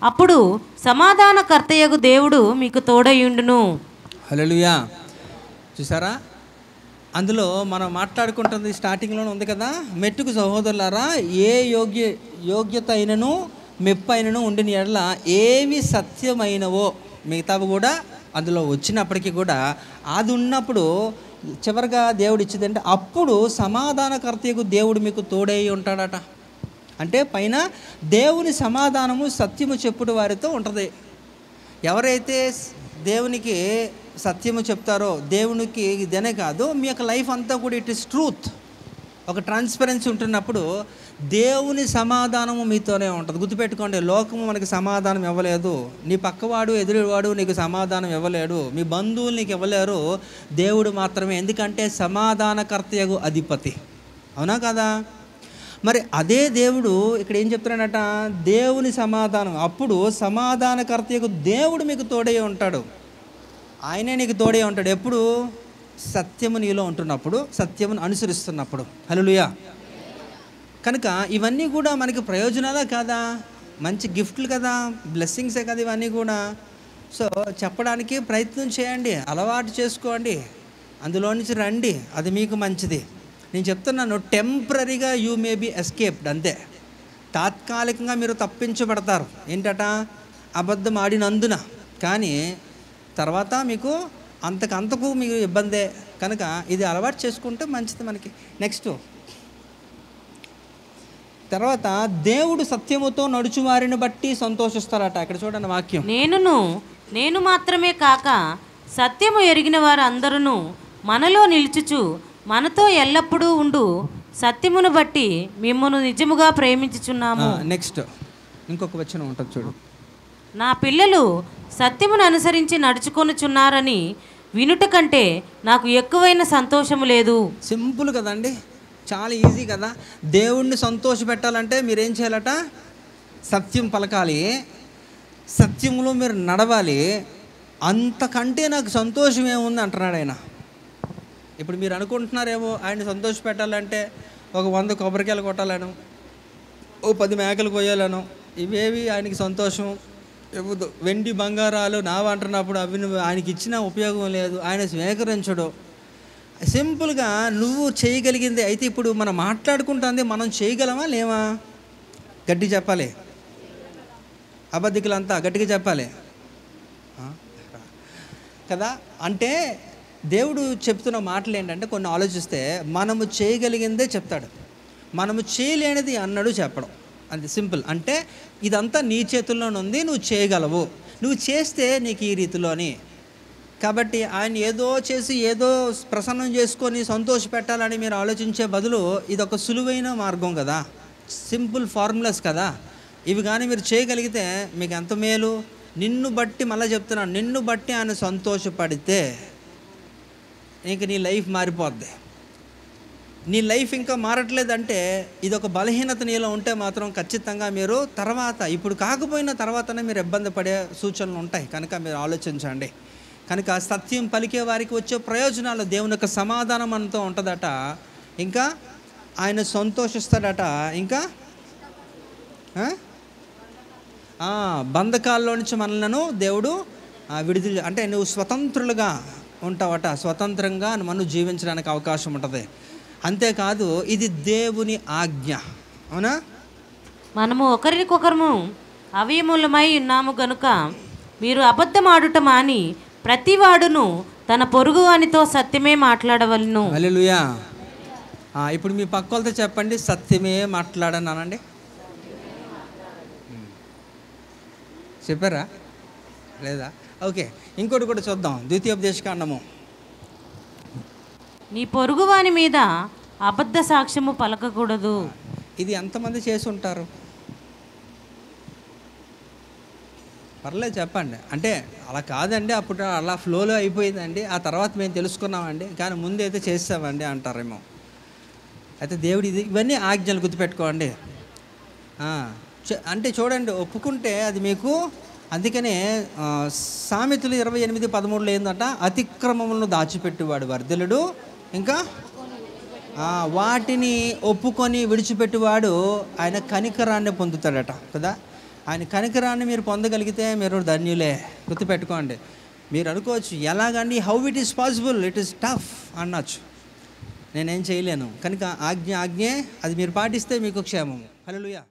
అప్పుడు సమాధానకర్తయగు దేవుడు మీకు తోడయుండును. హల్లెలూయా. చూసారా, అందులో మనం మాట్లాడుకుంటుంది స్టార్టింగ్లోనే ఉంది కదా, మెట్టుకు సహోదరులారా ఏ యోగ్యత అయినను మెప్పు అయినను ఉండిన ఎడల ఏవి సత్యమైనవో, మిగతావి కూడా అందులో వచ్చినప్పటికీ కూడా అది ఉన్నప్పుడు చివరిగా దేవుడు ఇచ్చేదంటే అప్పుడు సమాధానకర్తకు దేవుడు మీకు తోడై ఉంటాడట. అంటే పైన దేవుని సమాధానము సత్యము చెప్పుడు వారితో ఉంటుంది. ఎవరైతే దేవునికి సత్యము చెప్తారో, దేవునికి ఇదనే కాదు మీ యొక్క లైఫ్ అంతా కూడా ఇట్ ఈస్ ట్రూత్, ఒక ట్రాన్స్పరెన్సీ ఉంటున్నప్పుడు దేవుని సమాధానము మీతోనే ఉంటుంది. గుర్తుపెట్టుకోండి, లోకము మనకి సమాధానం ఇవ్వలేదు, నీ పక్కవాడు ఎదురువాడు నీకు సమాధానం ఇవ్వలేడు, మీ బంధువులు నీకు ఇవ్వలేరు, దేవుడు మాత్రమే. ఎందుకంటే సమాధానకర్తయగు అధిపతి. అవునా కదా? మరి అదే దేవుడు ఇక్కడ ఏం చెప్తున్నాడట, దేవుని సమాధానం. అప్పుడు సమాధానకర్తయగు దేవుడు మీకు తోడై ఉంటాడు. ఆయనే నీకు తోడై ఉంటాడు. ఎప్పుడు? సత్యము నీలో ఉంటున్నప్పుడు, సత్యమును అనుసరిస్తున్నప్పుడు. హల్లెలూయా. కనుక ఇవన్నీ కూడా మనకి ప్రయోజనాలే కాదా, మంచి గిఫ్ట్లు కదా, బ్లెస్సింగ్సే కదా ఇవన్నీ కూడా. సో చెప్పడానికి ప్రయత్నం చేయండి, అలవాటు చేసుకోండి. అందులో నుంచి రండి, అది మీకు మంచిది. నేను చెప్తున్నాను, టెంపరీగా యూ మే బీ ఎస్కేప్డ్, అంతే. తాత్కాలికంగా మీరు తప్పించబడతారు, ఏంటట, అబద్ధం ఆడినందున. కానీ తర్వాత మీకు అంతకు మీకు ఇబ్బందే. కనుక ఇది అలవాటు చేసుకుంటే మంచిది మనకి. నెక్స్ట్ తర్వాత, దేవుడు సత్యముతో నడుచువారిని బట్టి సంతోషిస్తారట. ఇక్కడ చూడండి వాక్యం. నేను మాత్రమే కాక సత్యము ఎరిగిన వారు అందరూ మనలో నిలుచుచు మనతో ఎల్లప్పుడూ ఉండు సత్యమును బట్టి మిమ్మల్ని నిజముగా ప్రేమించుచున్నాము. నెక్స్ట్ ఇంకొక వచనం ఉంటుంది చూడు. నా పిల్లలు సత్యమును అనుసరించి నడుచుకొనుచున్నారని వినుట కంటే నాకు ఎక్కువైన సంతోషము లేదు. సింపుల్ కదండి, చాలా ఈజీ కదా. దేవుణ్ణి సంతోష పెట్టాలంటే మీరేం చేయాలట, సత్యం పలకాలి, సత్యంలో మీరు నడవాలి. అంతకంటే నాకు సంతోషం ఏముంది అంటున్నాడు ఆయన. ఇప్పుడు మీరు అనుకుంటున్నారేమో ఆయన సంతోష పెట్టాలంటే ఒక 100 కొబ్బరికాయలు కొట్టాలను, ఓ 10 మేకలు కొయ్యాలను, ఇవేవి ఆయనకి సంతోషం ఇవ్వదు. వెండి బంగారాలు నావంటున్నప్పుడు అవి ఆయనకి ఇచ్చిన ఉపయోగం లేదు, ఆయన స్వీకరించడు. సింపుల్గా నువ్వు చేయగలిగింది. అయితే ఇప్పుడు మనం మాట్లాడుకుంటుంది, మనం చేయగలమా లేవా? గట్టిగా చెప్పాలి, అబద్ధికులంతా గట్టిగా చెప్పాలి కదా. అంటే దేవుడు చెప్తున్న మాటలు ఏంటంటే, కొన్ని ఆలోచిస్తే మనము చేయగలిగిందే చెప్తాడు, మనము చేయలేనిది అన్నాడు చెప్పడం, అంతే సింపుల్. అంటే ఇదంతా నీ చేతుల్లోనే ఉంది, నువ్వు చేయగలవు, నువ్వు చేస్తే నీకు ఈ రీతిలోని. కాబట్టి ఆయన ఏదో చేసి ఏదో ప్రసన్నం చేసుకొని సంతోష పెట్టాలని మీరు ఆలోచించే బదులు ఇదొక సులువైన మార్గం కదా, సింపుల్ ఫార్ములాస్ కదా. ఇవి కానీ మీరు చేయగలిగితే మీకు ఎంత మేలు. నిన్ను బట్టి, మళ్ళీ చెప్తున్నాను, నిన్ను బట్టి ఆయన సంతోషపడితే ఇంక నీ లైఫ్ మారిపోద్ది. నీ లైఫ్ ఇంకా మారట్లేదంటే ఇదొక బలహీనత నీలో ఉంటే మాత్రం ఖచ్చితంగా మీరు తర్వాత, ఇప్పుడు కాకపోయినా తర్వాతనే మీరు ఇబ్బంది పడే సూచనలు ఉంటాయి. కనుక మీరు ఆలోచించండి. కనుక సత్యం పలికే వారికి వచ్చే ప్రయోజనాలు, దేవుని యొక్క సమాధానం మనతో ఉంటుందట, ఇంకా ఆయన సంతోషిస్తాడట, ఇంకా బంధకాల్లో నుంచి మనలను దేవుడు విడుదల, అంటే నువ్వు స్వతంత్రులుగా ఉంటావట, స్వతంత్రంగా మనం జీవించడానికి అవకాశం ఉంటుంది. అంతేకాదు ఇది దేవుని ఆజ్ఞ, అవునా. మనము ఒకరికొకరము అవయములమై ఉన్నాము గనుక మీరు అబద్ధమాడుట మాని ప్రతివాడును తన పొరుగు వానితో సత్యమే మాట్లాడవలను. హల్లెలూయా. ఇప్పుడు మీ పక్క వాళ్ళతో చెప్పండి, సత్యమే మాట్లాడన్నానండి. చెప్పారా లేదా? ఓకే, ఇంకోటి కూడా చూద్దాం. ద్వితీయోపదేశకాండము. నీ పొరుగువాని మీద అబద్ధ సాక్ష్యము పలకకూడదు. ఇది ఎంతమంది చేసి ఉంటారు? పర్లేదు చెప్పండి. అంటే అలా కాదండి, అప్పుడు అలా ఫ్లోలో అయిపోయిందండి, ఆ తర్వాత మేము తెలుసుకున్నామండి, కానీ ముందైతే చేసామండి అంటారేమో. అయితే దేవుడు ఇవన్నీ ఆజ్ఞలు గుర్తుపెట్టుకోండి. అంటే చూడండి, ఒప్పుకుంటే అది మీకు. అందుకనే సామెతలు 28:13 ఏంటంట, అతిక్రమములను దాచిపెట్టువాడు వర్ధిల్లుడు, ఇంకా వాటిని ఒప్పుకొని విడిచిపెట్టువాడు ఆయన కనికరాన్ని పొందుతాడట కదా. ఆయన కనికరాన్ని మీరు పొందగలిగితే మీరు ధన్యులే. గుర్తుపెట్టుకోండి. మీరు అనుకోవచ్చు, ఎలాగండి, how it is possible, it is tough అనొచ్చు. నేనేం చేయలేను. కనుక ఆజ్ఞే, అది మీరు పాటిస్తే మీకు క్షేమము. హల్లెలూయా.